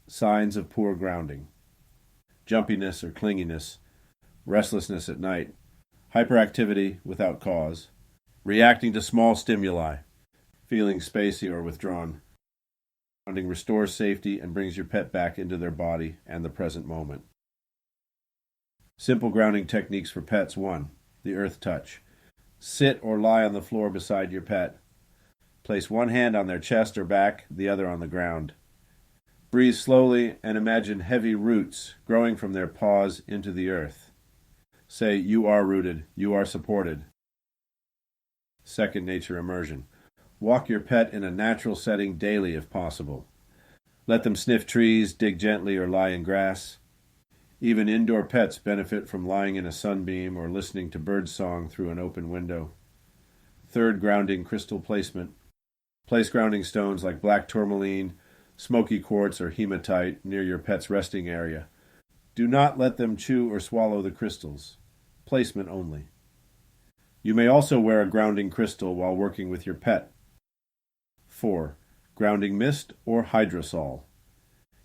Signs of poor grounding. Jumpiness or clinginess, restlessness at night, hyperactivity without cause, reacting to small stimuli, feeling spacey or withdrawn. Grounding restores safety and brings your pet back into their body and the present moment. Simple grounding techniques for pets. 1. The earth touch. Sit or lie on the floor beside your pet. Place one hand on their chest or back, the other on the ground. Breathe slowly and imagine heavy roots growing from their paws into the earth. Say, "You are rooted, you are supported." Second nature immersion. Walk your pet in a natural setting daily if possible. Let them sniff trees, dig gently, or lie in grass. Even indoor pets benefit from lying in a sunbeam or listening to birdsong through an open window. Third, grounding crystal placement. Place grounding stones like black tourmaline, smoky quartz, or hematite near your pet's resting area. Do not let them chew or swallow the crystals. Placement only. You may also wear a grounding crystal while working with your pet. 4. Grounding mist or hydrosol.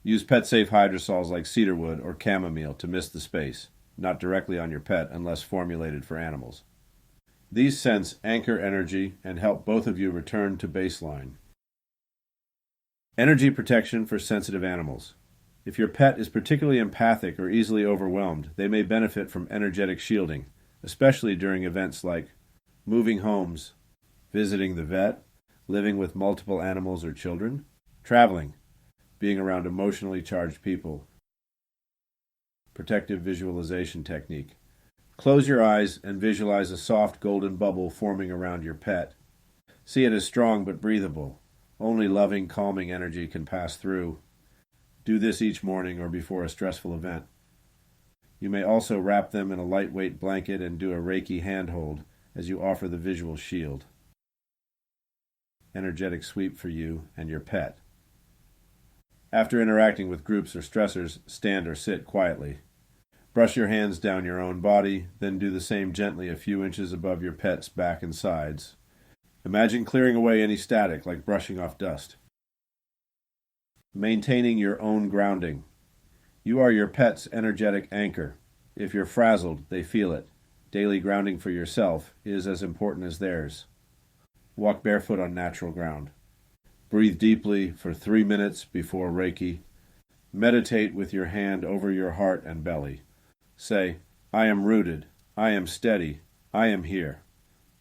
Use pet-safe hydrosols like cedarwood or chamomile to mist the space, not directly on your pet unless formulated for animals. These scents anchor energy and help both of you return to baseline. Energy protection for sensitive animals. If your pet is particularly empathic or easily overwhelmed, they may benefit from energetic shielding, especially during events like moving homes, visiting the vet, living with multiple animals or children, traveling, being around emotionally charged people. Protective visualization technique. Close your eyes and visualize a soft golden bubble forming around your pet. See it as strong but breathable. Only loving, calming energy can pass through. Do this each morning or before a stressful event. You may also wrap them in a lightweight blanket and do a Reiki handhold as you offer the visual shield. Energetic sweep for you and your pet. After interacting with groups or stressors, stand or sit quietly. Brush your hands down your own body, then do the same gently a few inches above your pet's back and sides. Imagine clearing away any static, like brushing off dust. Maintaining your own grounding. You are your pet's energetic anchor. If you're frazzled, they feel it. Daily grounding for yourself is as important as theirs. Walk barefoot on natural ground. Breathe deeply for 3 minutes before Reiki. Meditate with your hand over your heart and belly. Say, "I am rooted, I am steady, I am here."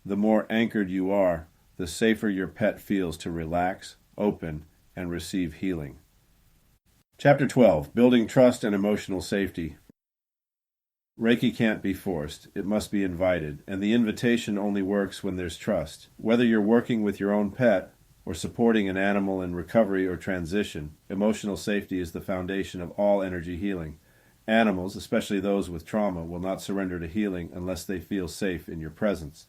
The more anchored you are, the safer your pet feels to relax, open, and receive healing. Chapter 12. Building Trust and Emotional Safety. Reiki can't be forced. It must be invited, and the invitation only works when there's trust. Whether you're working with your own pet or supporting an animal in recovery or transition, emotional safety is the foundation of all energy healing. Animals, especially those with trauma, will not surrender to healing unless they feel safe in your presence.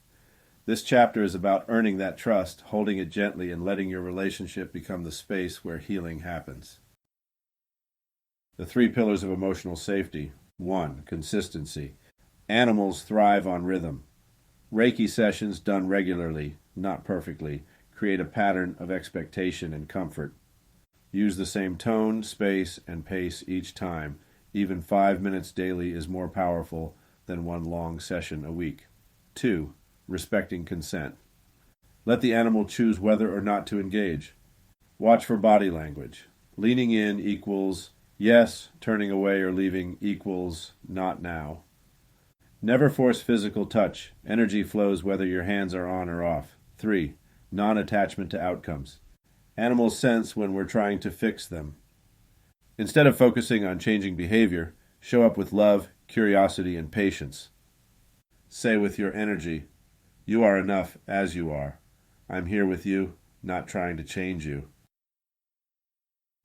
This chapter is about earning that trust, holding it gently, and letting your relationship become the space where healing happens. The 3 pillars of emotional safety. 1. Consistency. Animals thrive on rhythm. Reiki sessions done regularly, not perfectly, create a pattern of expectation and comfort. Use the same tone, space, and pace each time. Even 5 minutes daily is more powerful than one long session a week. 2. Respecting consent. Let the animal choose whether or not to engage. Watch for body language. Leaning in equals yes, turning away or leaving equals not now. Never force physical touch. Energy flows whether your hands are on or off. 3. Non-attachment to outcomes. Animals sense when we're trying to fix them. Instead of focusing on changing behavior, show up with love, curiosity, and patience. Say with your energy, "You are enough as you are. I'm here with you, not trying to change you."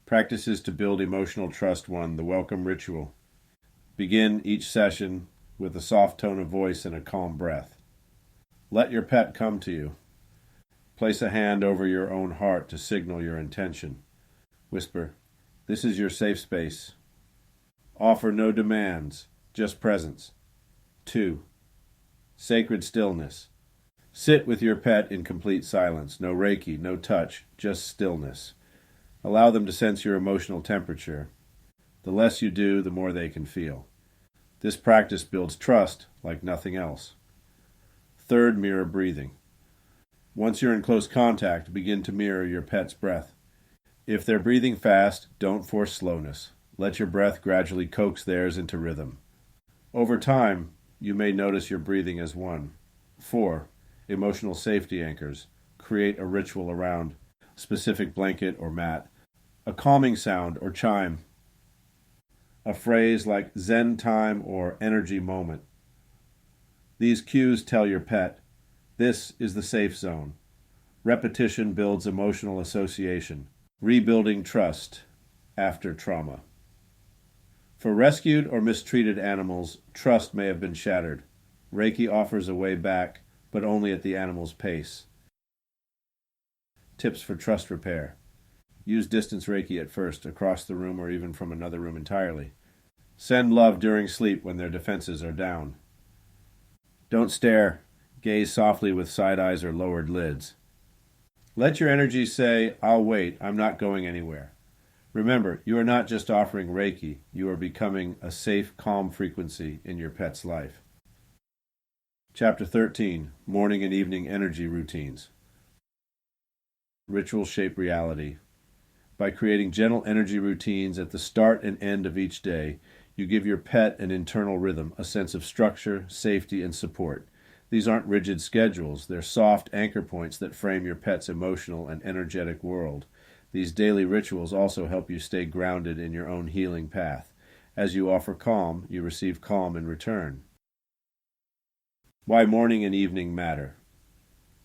Practices to build emotional trust. 1. The welcome ritual. Begin each session with a soft tone of voice and a calm breath. Let your pet come to you. Place a hand over your own heart to signal your intention. Whisper, "This is your safe space." Offer no demands, just presence. 2. Sacred stillness. Sit with your pet in complete silence. No Reiki, no touch, just stillness. Allow them to sense your emotional temperature. The less you do, the more they can feel. This practice builds trust like nothing else. 3. Mirror breathing. Once you're in close contact, begin to mirror your pet's breath. If they're breathing fast, don't force slowness. Let your breath gradually coax theirs into rhythm. Over time, you may notice your breathing as one. 4. Emotional safety anchors. Create a ritual around a specific blanket or mat, a calming sound or chime, a phrase like Zen time or energy moment. These cues tell your pet, this is the safe zone. Repetition builds emotional association, rebuilding trust after trauma. For rescued or mistreated animals, trust may have been shattered. Reiki offers a way back, but only at the animal's pace. Tips for trust repair. Use distance Reiki at first, across the room or even from another room entirely. Send love during sleep when their defenses are down. Don't stare. Gaze softly with side eyes or lowered lids. Let your energy say, I'll wait, I'm not going anywhere. Remember, you are not just offering Reiki, you are becoming a safe, calm frequency in your pet's life. Chapter 13, Morning and Evening Energy Routines. Rituals shape reality. By creating gentle energy routines at the start and end of each day, you give your pet an internal rhythm, a sense of structure, safety, and support. These aren't rigid schedules, they're soft anchor points that frame your pet's emotional and energetic world. These daily rituals also help you stay grounded in your own healing path. As you offer calm, you receive calm in return. Why morning and evening matter.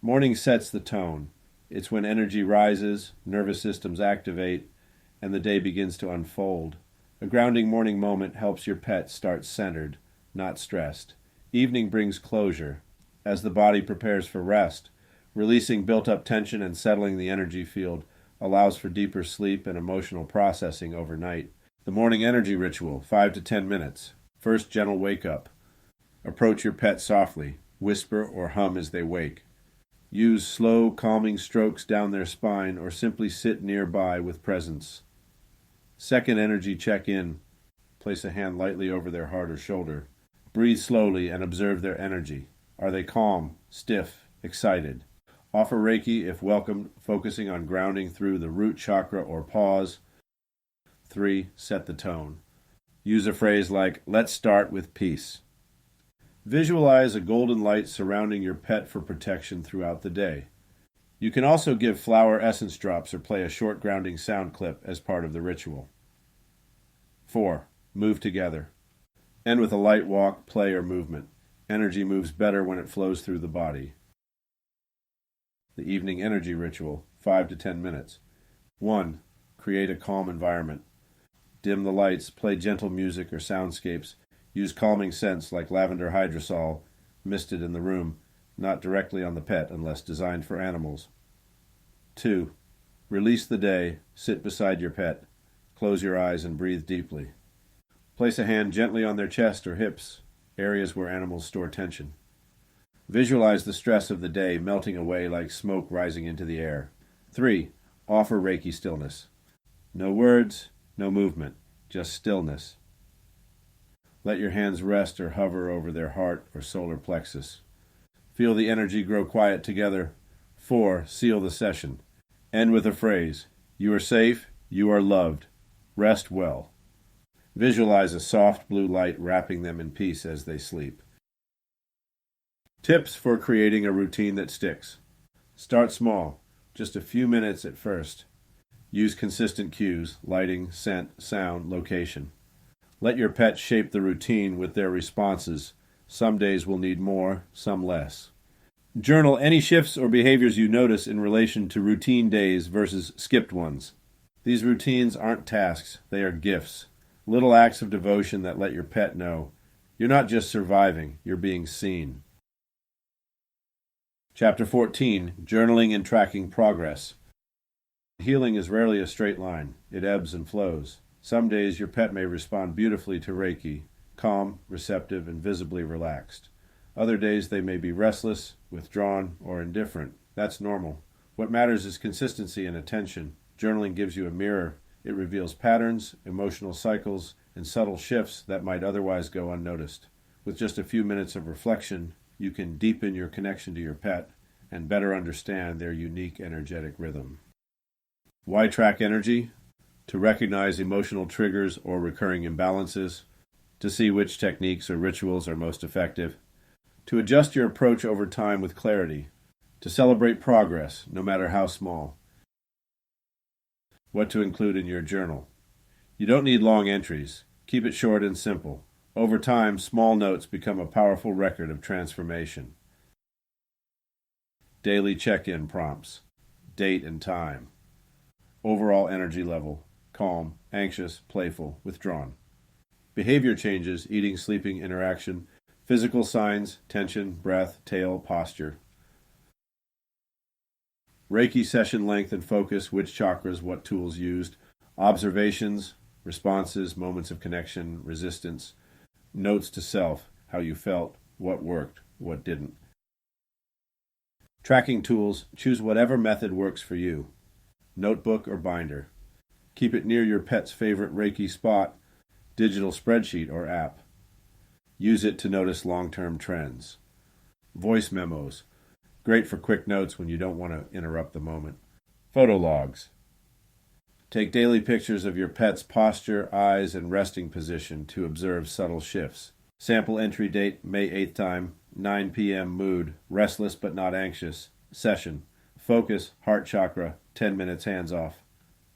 Morning sets the tone. It's when energy rises, nervous systems activate, and the day begins to unfold. A grounding morning moment helps your pet start centered, not stressed. Evening brings closure. As the body prepares for rest, releasing built-up tension and settling the energy field allows for deeper sleep and emotional processing overnight. The morning energy ritual, 5 to 10 minutes. First, gentle wake-up. Approach your pet softly. Whisper or hum as they wake. Use slow, calming strokes down their spine or simply sit nearby with presence. Second, energy check-in. Place a hand lightly over their heart or shoulder. Breathe slowly and observe their energy. Are they calm, stiff, excited? Offer Reiki if welcomed, focusing on grounding through the root chakra or pause. 3. Set the tone. Use a phrase like, let's start with peace. Visualize a golden light surrounding your pet for protection throughout the day. You can also give flower essence drops or play a short grounding sound clip as part of the ritual. 4. Move together. End with a light walk, play, or movement. Energy moves better when it flows through the body. The evening energy ritual, 5 to 10 minutes. 1. Create a calm environment. Dim the lights, play gentle music or soundscapes. Use calming scents like lavender hydrosol, misted in the room, not directly on the pet unless designed for animals. 2. Release the day, sit beside your pet. Close your eyes and breathe deeply. Place a hand gently on their chest or hips, areas where animals store tension. Visualize the stress of the day melting away like smoke rising into the air. 3. Offer Reiki stillness. No words, no movement, just stillness. Let your hands rest or hover over their heart or solar plexus. Feel the energy grow quiet together. 4. Seal the session. End with a phrase. You are safe, you are loved. Rest well. Visualize a soft blue light wrapping them in peace as they sleep. Tips for creating a routine that sticks. Start small, just a few minutes at first. Use consistent cues, lighting, scent, sound, location. Let your pet shape the routine with their responses. Some days will need more, some less. Journal any shifts or behaviors you notice in relation to routine days versus skipped ones. These routines aren't tasks, they are gifts. Little acts of devotion that let your pet know you're not just surviving, you're being seen. Chapter 14, Journaling and Tracking Progress. Healing is rarely a straight line. It ebbs and flows. Some days your pet may respond beautifully to Reiki, calm, receptive, and visibly relaxed. Other days they may be restless, withdrawn, or indifferent. That's normal. What matters is consistency and attention. Journaling gives you a mirror. It reveals patterns, emotional cycles, and subtle shifts that might otherwise go unnoticed. With just a few minutes of reflection, you can deepen your connection to your pet and better understand their unique energetic rhythm. Why track energy? To recognize emotional triggers or recurring imbalances, to see which techniques or rituals are most effective, to adjust your approach over time with clarity, to celebrate progress, no matter how small, what to include in your journal. You don't need long entries. Keep it short and simple. Over time, small notes become a powerful record of transformation. Daily check-in prompts. Date and time. Overall energy level. Calm, anxious, playful, withdrawn. Behavior changes, eating, sleeping, interaction. Physical signs, tension, breath, tail, posture. Reiki session length and focus, which chakras, what tools used. Observations, responses, moments of connection, resistance. Notes to self, how you felt, what worked, what didn't. Tracking tools, choose whatever method works for you. Notebook or binder. Keep it near your pet's favorite Reiki spot, digital spreadsheet or app. Use it to notice long-term trends. Voice memos, great for quick notes when you don't want to interrupt the moment. Photo logs. Take daily pictures of your pet's posture, eyes, and resting position to observe subtle shifts. Sample entry date, May 8th time, 9 p.m. Mood, restless but not anxious. Session. Focus, heart chakra, 10 minutes hands off.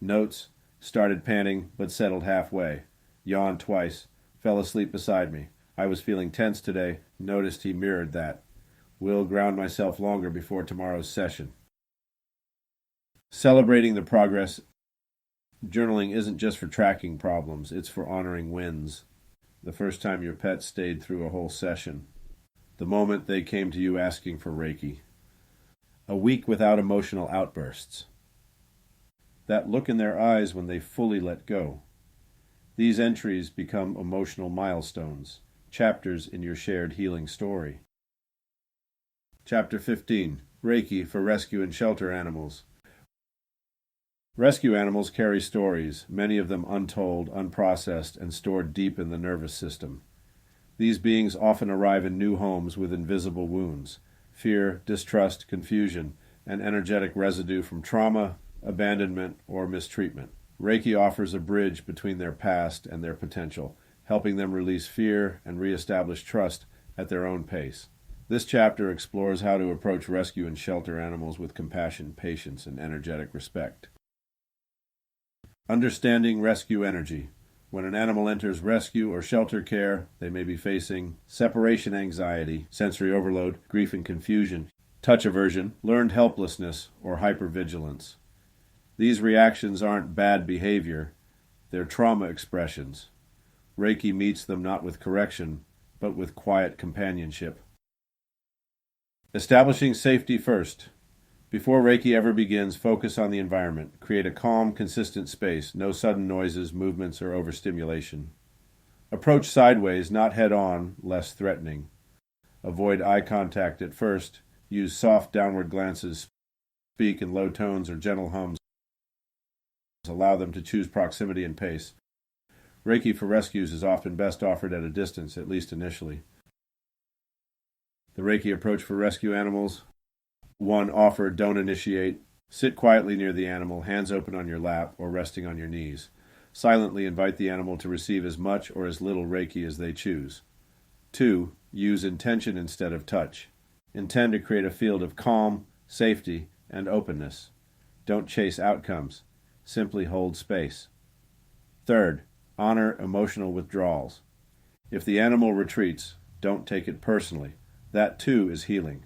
Notes, started panting but settled halfway. Yawned twice. Fell asleep beside me. I was feeling tense today. Noticed he mirrored that. Will ground myself longer before tomorrow's session. Celebrating the progress. Journaling isn't just for tracking problems, it's for honoring wins. The first time your pet stayed through a whole session. The moment they came to you asking for Reiki. A week without emotional outbursts. That look in their eyes when they fully let go. These entries become emotional milestones, chapters in your shared healing story. Chapter 15. Reiki for Rescue and Shelter Animals. Rescue animals carry stories, many of them untold, unprocessed, and stored deep in the nervous system. These beings often arrive in new homes with invisible wounds, fear, distrust, confusion, and energetic residue from trauma, abandonment, or mistreatment. Reiki offers a bridge between their past and their potential, helping them release fear and reestablish trust at their own pace. This chapter explores how to approach rescue and shelter animals with compassion, patience, and energetic respect. Understanding rescue energy. When an animal enters rescue or shelter care, they may be facing separation anxiety, sensory overload, grief and confusion, touch aversion, learned helplessness, or hypervigilance. These reactions aren't bad behavior, they're trauma expressions. Reiki meets them not with correction, but with quiet companionship. Establishing safety first. Before Reiki ever begins, focus on the environment. Create a calm, consistent space, no sudden noises, movements, or overstimulation. Approach sideways, not head-on, less threatening. Avoid eye contact at first. Use soft downward glances. Speak in low tones or gentle hums. Allow them to choose proximity and pace. Reiki for rescues is often best offered at a distance, at least initially. The Reiki approach for rescue animals. 1. Offer, don't initiate. Sit quietly near the animal, hands open on your lap or resting on your knees. Silently invite the animal to receive as much or as little Reiki as they choose. 2. Use intention instead of touch. Intend to create a field of calm, safety, and openness. Don't chase outcomes. Simply hold space. 3. Honor emotional withdrawals. If the animal retreats, don't take it personally. That too is healing.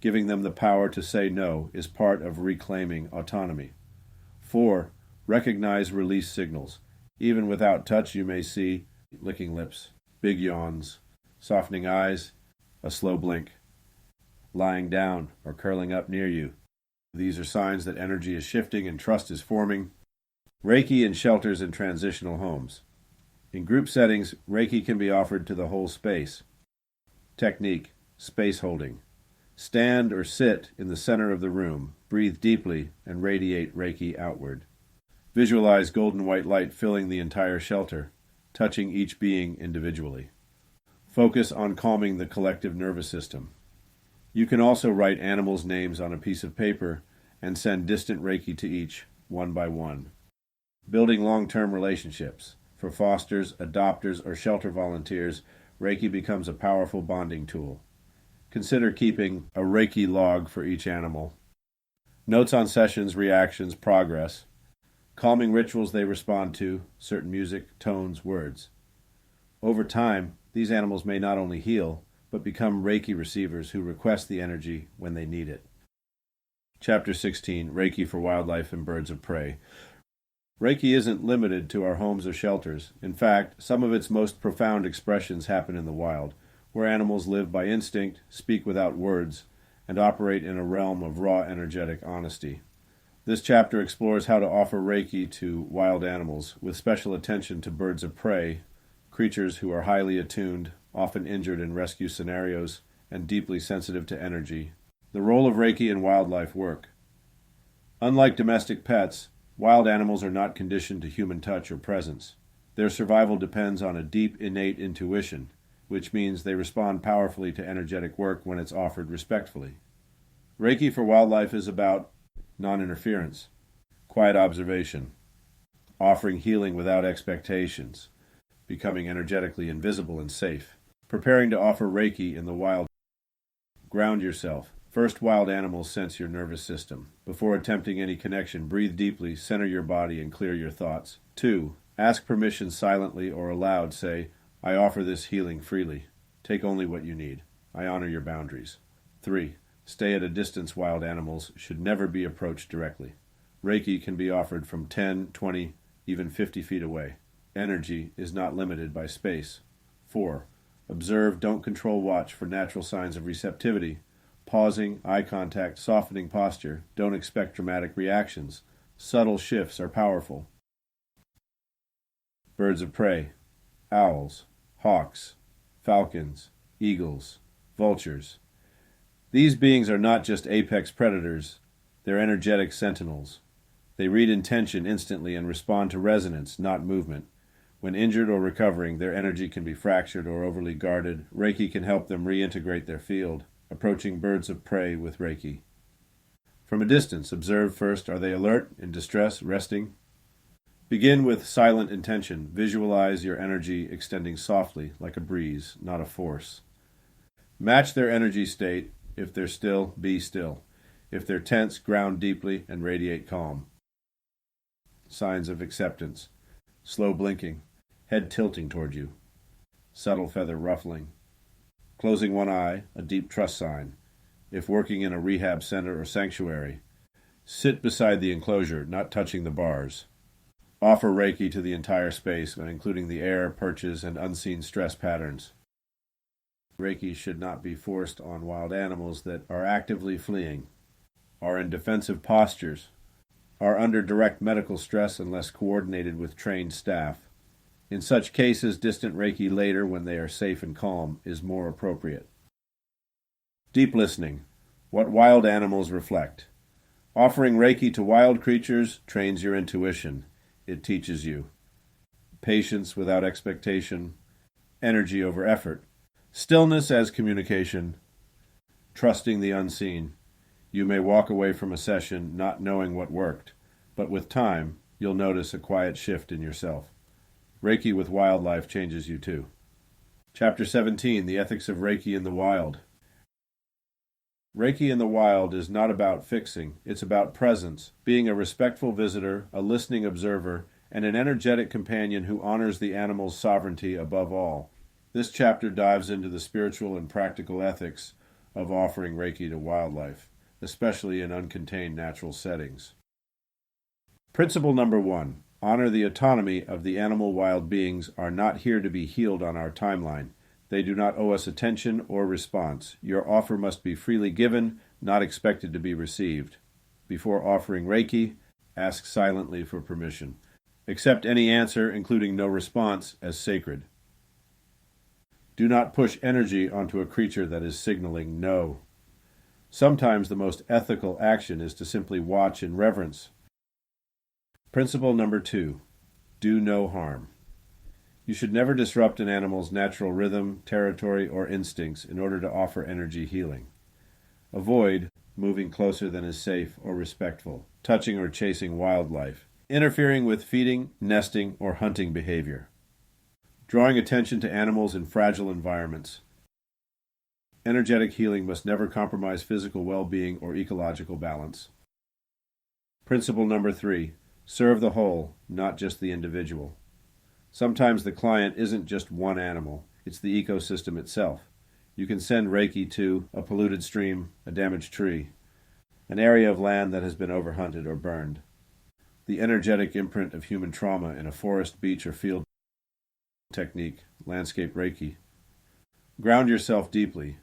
Giving them the power to say no is part of reclaiming autonomy. 4. Recognize release signals. Even without touch, you may see licking lips, big yawns, softening eyes, a slow blink, lying down or curling up near you. These are signs that energy is shifting and trust is forming. Reiki in shelters and transitional homes. In group settings, Reiki can be offered to the whole space. Technique: space holding. Stand or sit in the center of the room, breathe deeply, and radiate Reiki outward. Visualize golden white light filling the entire shelter, touching each being individually. Focus on calming the collective nervous system. You can also write animals' names on a piece of paper and send distant Reiki to each, one by one. Building long-term relationships. For fosters, adopters, or shelter volunteers, Reiki becomes a powerful bonding tool. Consider keeping a Reiki log for each animal. Notes on sessions, reactions, progress. Calming rituals they respond to, certain music, tones, words. Over time, these animals may not only heal, but become Reiki receivers who request the energy when they need it. Chapter 16, Reiki for Wildlife and Birds of Prey. Reiki isn't limited to our homes or shelters. In fact, some of its most profound expressions happen in the wild, where animals live by instinct, speak without words, and operate in a realm of raw energetic honesty. This chapter explores how to offer Reiki to wild animals, with special attention to birds of prey, creatures who are highly attuned, often injured in rescue scenarios, and deeply sensitive to energy. The role of Reiki in wildlife work. Unlike domestic pets, wild animals are not conditioned to human touch or presence. Their survival depends on a deep, innate intuition, which means they respond powerfully to energetic work when it's offered respectfully. Reiki for wildlife is about non-interference, quiet observation, offering healing without expectations, becoming energetically invisible and safe. Preparing to offer Reiki in the wild. Ground yourself. First, wild animals sense your nervous system. Before attempting any connection, breathe deeply, center your body, and clear your thoughts. 2. Ask permission silently or aloud. Say, I offer this healing freely. Take only what you need. I honor your boundaries. 3. Stay at a distance. Wild animals should never be approached directly. Reiki can be offered from 10, 20, even 50 feet away. Energy is not limited by space. 4. Observe, don't control, watch for natural signs of receptivity. Pausing, eye contact, softening posture. Don't expect dramatic reactions. Subtle shifts are powerful. Birds of prey. Owls, hawks, falcons, eagles, vultures. These beings are not just apex predators, they're energetic sentinels. They read intention instantly and respond to resonance, not movement. When injured or recovering, their energy can be fractured or overly guarded. Reiki can help them reintegrate their field. Approaching birds of prey with Reiki. From a distance, observe first, are they alert, in distress, resting? Begin with silent intention. Visualize your energy extending softly, like a breeze, not a force. Match their energy state. If they're still, be still. If they're tense, ground deeply and radiate calm. Signs of acceptance. Slow blinking. Head tilting toward you. Subtle feather ruffling. Closing one eye, a deep trust sign. If working in a rehab center or sanctuary, sit beside the enclosure, not touching the bars. Offer Reiki to the entire space, including the air, perches, and unseen stress patterns. Reiki should not be forced on wild animals that are actively fleeing, are in defensive postures, are under direct medical stress unless coordinated with trained staff. In such cases, distant Reiki later, when they are safe and calm, is more appropriate. Deep listening. What wild animals reflect. Offering Reiki to wild creatures trains your intuition. It teaches you patience without expectation, energy over effort, stillness as communication, trusting the unseen. You may walk away from a session not knowing what worked, but with time, you'll notice a quiet shift in yourself. Reiki with wildlife changes you too. Chapter 17, The Ethics of Reiki in the Wild. Reiki in the wild is not about fixing, it's about presence, being a respectful visitor, a listening observer, and an energetic companion who honors the animal's sovereignty above all. This chapter dives into the spiritual and practical ethics of offering Reiki to wildlife, especially in uncontained natural settings. Principle number 1. Honor the autonomy of the animal. Wild beings are not here to be healed on our timeline. They do not owe us attention or response. Your offer must be freely given, not expected to be received. Before offering Reiki, ask silently for permission. Accept any answer, including no response, as sacred. Do not push energy onto a creature that is signaling no. Sometimes the most ethical action is to simply watch in reverence. Principle number 2. Do no harm. You should never disrupt an animal's natural rhythm, territory, or instincts in order to offer energy healing. Avoid moving closer than is safe or respectful, touching or chasing wildlife, interfering with feeding, nesting, or hunting behavior. Drawing attention to animals in fragile environments. Energetic healing must never compromise physical well-being or ecological balance. Principle number 3, serve the whole, not just the individual. Sometimes the client isn't just one animal, it's the ecosystem itself. You can send Reiki to a polluted stream, a damaged tree, an area of land that has been overhunted or burned. The energetic imprint of human trauma in a forest, beach, or field technique, landscape Reiki. Ground yourself deeply.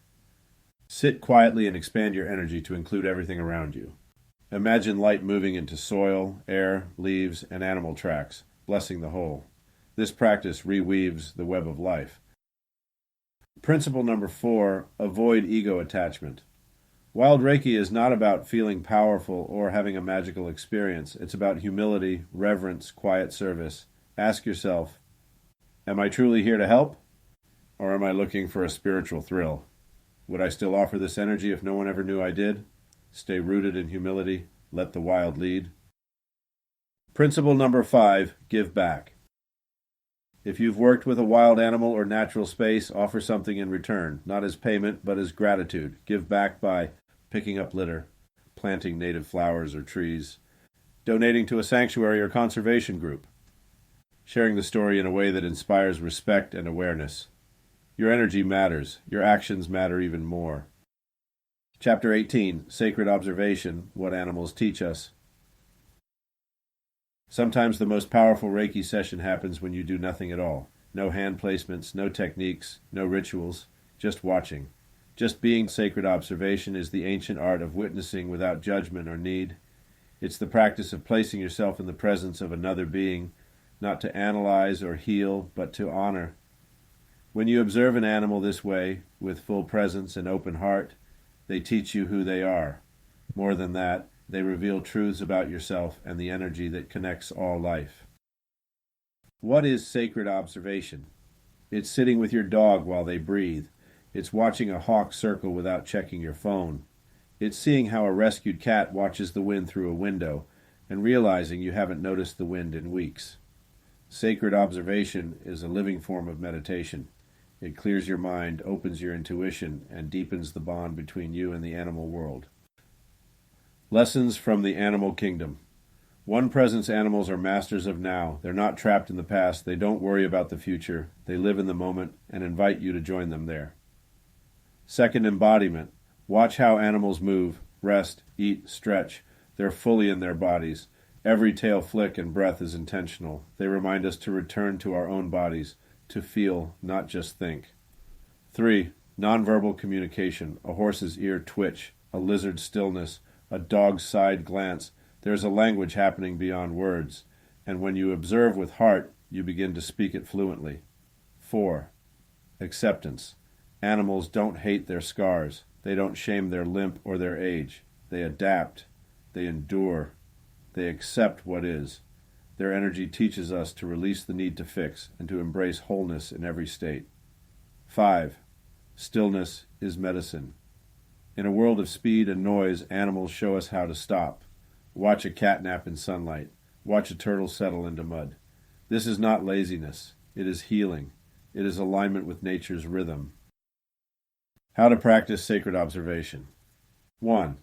Sit quietly and expand your energy to include everything around you. Imagine light moving into soil, air, leaves, and animal tracks, blessing the whole. This practice reweaves the web of life. Principle number 4, avoid ego attachment. Wild Reiki is not about feeling powerful or having a magical experience. It's about humility, reverence, quiet service. Ask yourself, am I truly here to help? Or am I looking for a spiritual thrill? Would I still offer this energy if no one ever knew I did? Stay rooted in humility. Let the wild lead. Principle number 5, give back. If you've worked with a wild animal or natural space, offer something in return, not as payment, but as gratitude. Give back by picking up litter, planting native flowers or trees, donating to a sanctuary or conservation group, sharing the story in a way that inspires respect and awareness. Your energy matters. Your actions matter even more. Chapter 18, Sacred Observation, What Animals Teach Us. Sometimes the most powerful Reiki session happens when you do nothing at all. No hand placements, no techniques, no rituals, just watching. Just being. Sacred observation is the ancient art of witnessing without judgment or need. It's the practice of placing yourself in the presence of another being, not to analyze or heal, but to honor. When you observe an animal this way, with full presence and open heart, they teach you who they are. More than that, they reveal truths about yourself and the energy that connects all life. What is sacred observation? It's sitting with your dog while they breathe. It's watching a hawk circle without checking your phone. It's seeing how a rescued cat watches the wind through a window and realizing you haven't noticed the wind in weeks. Sacred observation is a living form of meditation. It clears your mind, opens your intuition, and deepens the bond between you and the animal world. Lessons from the animal kingdom. One presence animals are masters of now. They're not trapped in the past. They don't worry about the future. They live in the moment and invite you to join them there. Second embodiment. Watch how animals move, rest, eat, stretch. They're fully in their bodies. Every tail flick and breath is intentional. They remind us to return to our own bodies, to feel, not just think. 3. Nonverbal communication. A horse's ear twitch, a lizard's stillness, a dog's side glance. There's a language happening beyond words, and when you observe with heart, you begin to speak it fluently. 4. Acceptance. Animals don't hate their scars. They don't shame their limp or their age. They adapt. They endure. They accept what is. Their energy teaches us to release the need to fix and to embrace wholeness in every state. 5. Stillness is medicine. In a world of speed and noise, animals show us how to stop. Watch a cat nap in sunlight. Watch a turtle settle into mud. This is not laziness. It is healing. It is alignment with nature's rhythm. How to practice sacred observation. 1.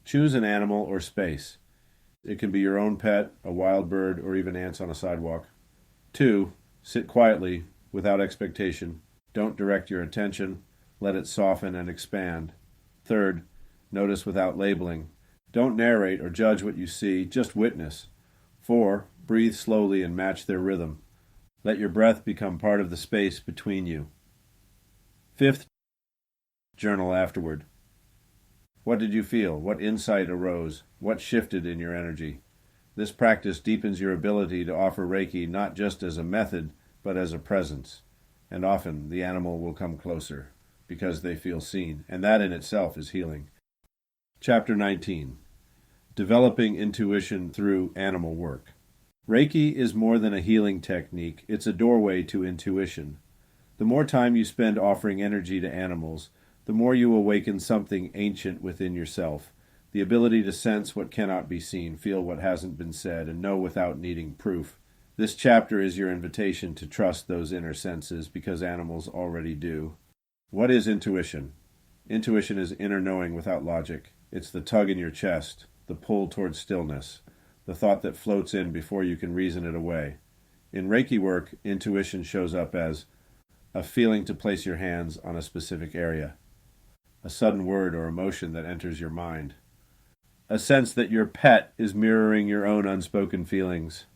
Choose an animal or space. It can be your own pet, a wild bird, or even ants on a sidewalk. 2. Sit quietly, without expectation. Don't direct your attention. Let it soften and expand. 3. Notice without labeling. Don't narrate or judge what you see, just witness. 4. Breathe slowly and match their rhythm. Let your breath become part of the space between you. 5. Journal afterward. What did you feel? What insight arose? What shifted in your energy? This practice deepens your ability to offer Reiki not just as a method, but as a presence. And often the animal will come closer because they feel seen, and that in itself is healing. Chapter 19. Developing intuition through animal work. Reiki is more than a healing technique. It's a doorway to intuition. The more time you spend offering energy to animals, the more you awaken something ancient within yourself, the ability to sense what cannot be seen, feel what hasn't been said, and know without needing proof. This chapter is your invitation to trust those inner senses because animals already do. What is intuition? Intuition is inner knowing without logic. It's the tug in your chest, the pull towards stillness, the thought that floats in before you can reason it away. In Reiki work, intuition shows up as a feeling to place your hands on a specific area, a sudden word or emotion that enters your mind, a sense that your pet is mirroring your own unspoken feelings.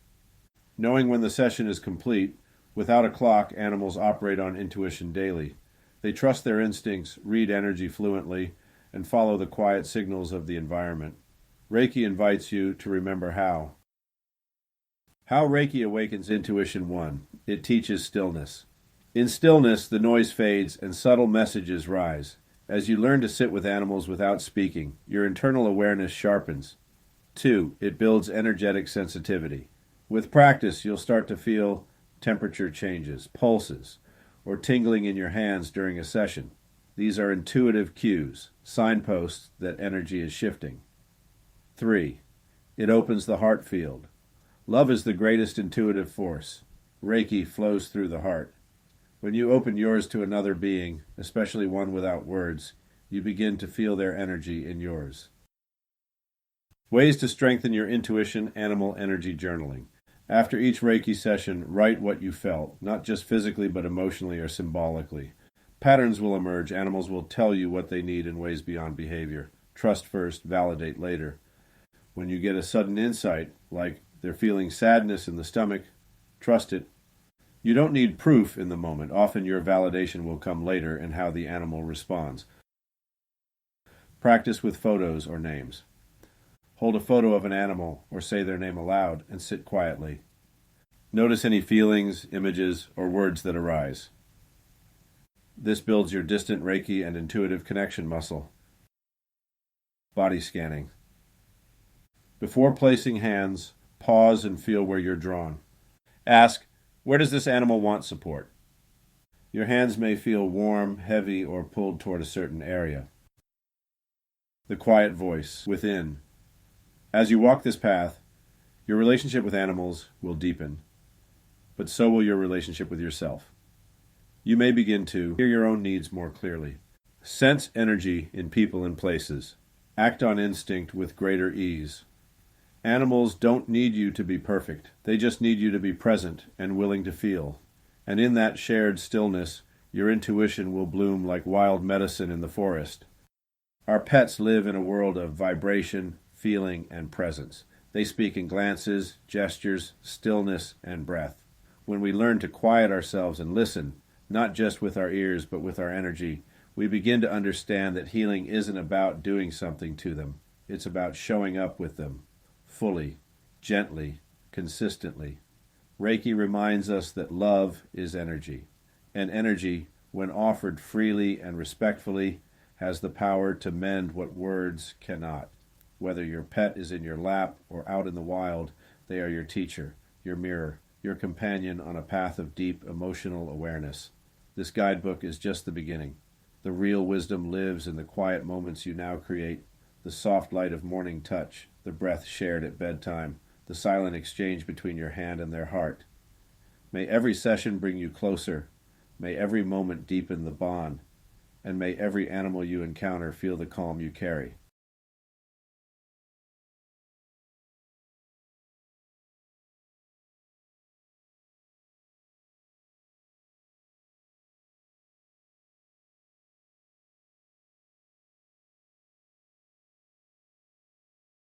Knowing when the session is complete, without a clock, animals operate on intuition daily. They trust their instincts, read energy fluently, and follow the quiet signals of the environment. Reiki invites you to remember how. How Reiki awakens intuition 1. It teaches stillness. In stillness, the noise fades and subtle messages rise. As you learn to sit with animals without speaking, your internal awareness sharpens. 2. It builds energetic sensitivity. With practice, you'll start to feel temperature changes, pulses, or tingling in your hands during a session. These are intuitive cues, signposts that energy is shifting. 3. It opens the heart field. Love is the greatest intuitive force. Reiki flows through the heart. When you open yours to another being, especially one without words, you begin to feel their energy in yours. Ways to strengthen your intuition: animal energy journaling. After each Reiki session, write what you felt, not just physically but emotionally or symbolically. Patterns will emerge. Animals will tell you what they need in ways beyond behavior. Trust first, validate later. When you get a sudden insight, like they're feeling sadness in the stomach, trust it. You don't need proof in the moment. Often your validation will come later in how the animal responds. Practice with photos or names. Hold a photo of an animal or say their name aloud and sit quietly. Notice any feelings, images, or words that arise. This builds your distant Reiki and intuitive connection muscle. Body scanning. Before placing hands, pause and feel where you're drawn. Ask, where does this animal want support? Your hands may feel warm, heavy, or pulled toward a certain area. The quiet voice within. As you walk this path, your relationship with animals will deepen, but so will your relationship with yourself. You may begin to hear your own needs more clearly. Sense energy in people and places. Act on instinct with greater ease. Animals don't need you to be perfect. They just need you to be present and willing to feel. And in that shared stillness, your intuition will bloom like wild medicine in the forest. Our pets live in a world of vibration, feeling, and presence. They speak in glances, gestures, stillness, and breath. When we learn to quiet ourselves and listen, not just with our ears but with our energy, we begin to understand that healing isn't about doing something to them. It's about showing up with them, fully, gently, consistently. Reiki reminds us that love is energy, and energy, when offered freely and respectfully, has the power to mend what words cannot. Whether your pet is in your lap or out in the wild, they are your teacher, your mirror, your companion on a path of deep emotional awareness. This guidebook is just the beginning. The real wisdom lives in the quiet moments you now create, the soft light of morning touch, the breath shared at bedtime, the silent exchange between your hand and their heart. May every session bring you closer. May every moment deepen the bond. And may every animal you encounter feel the calm you carry.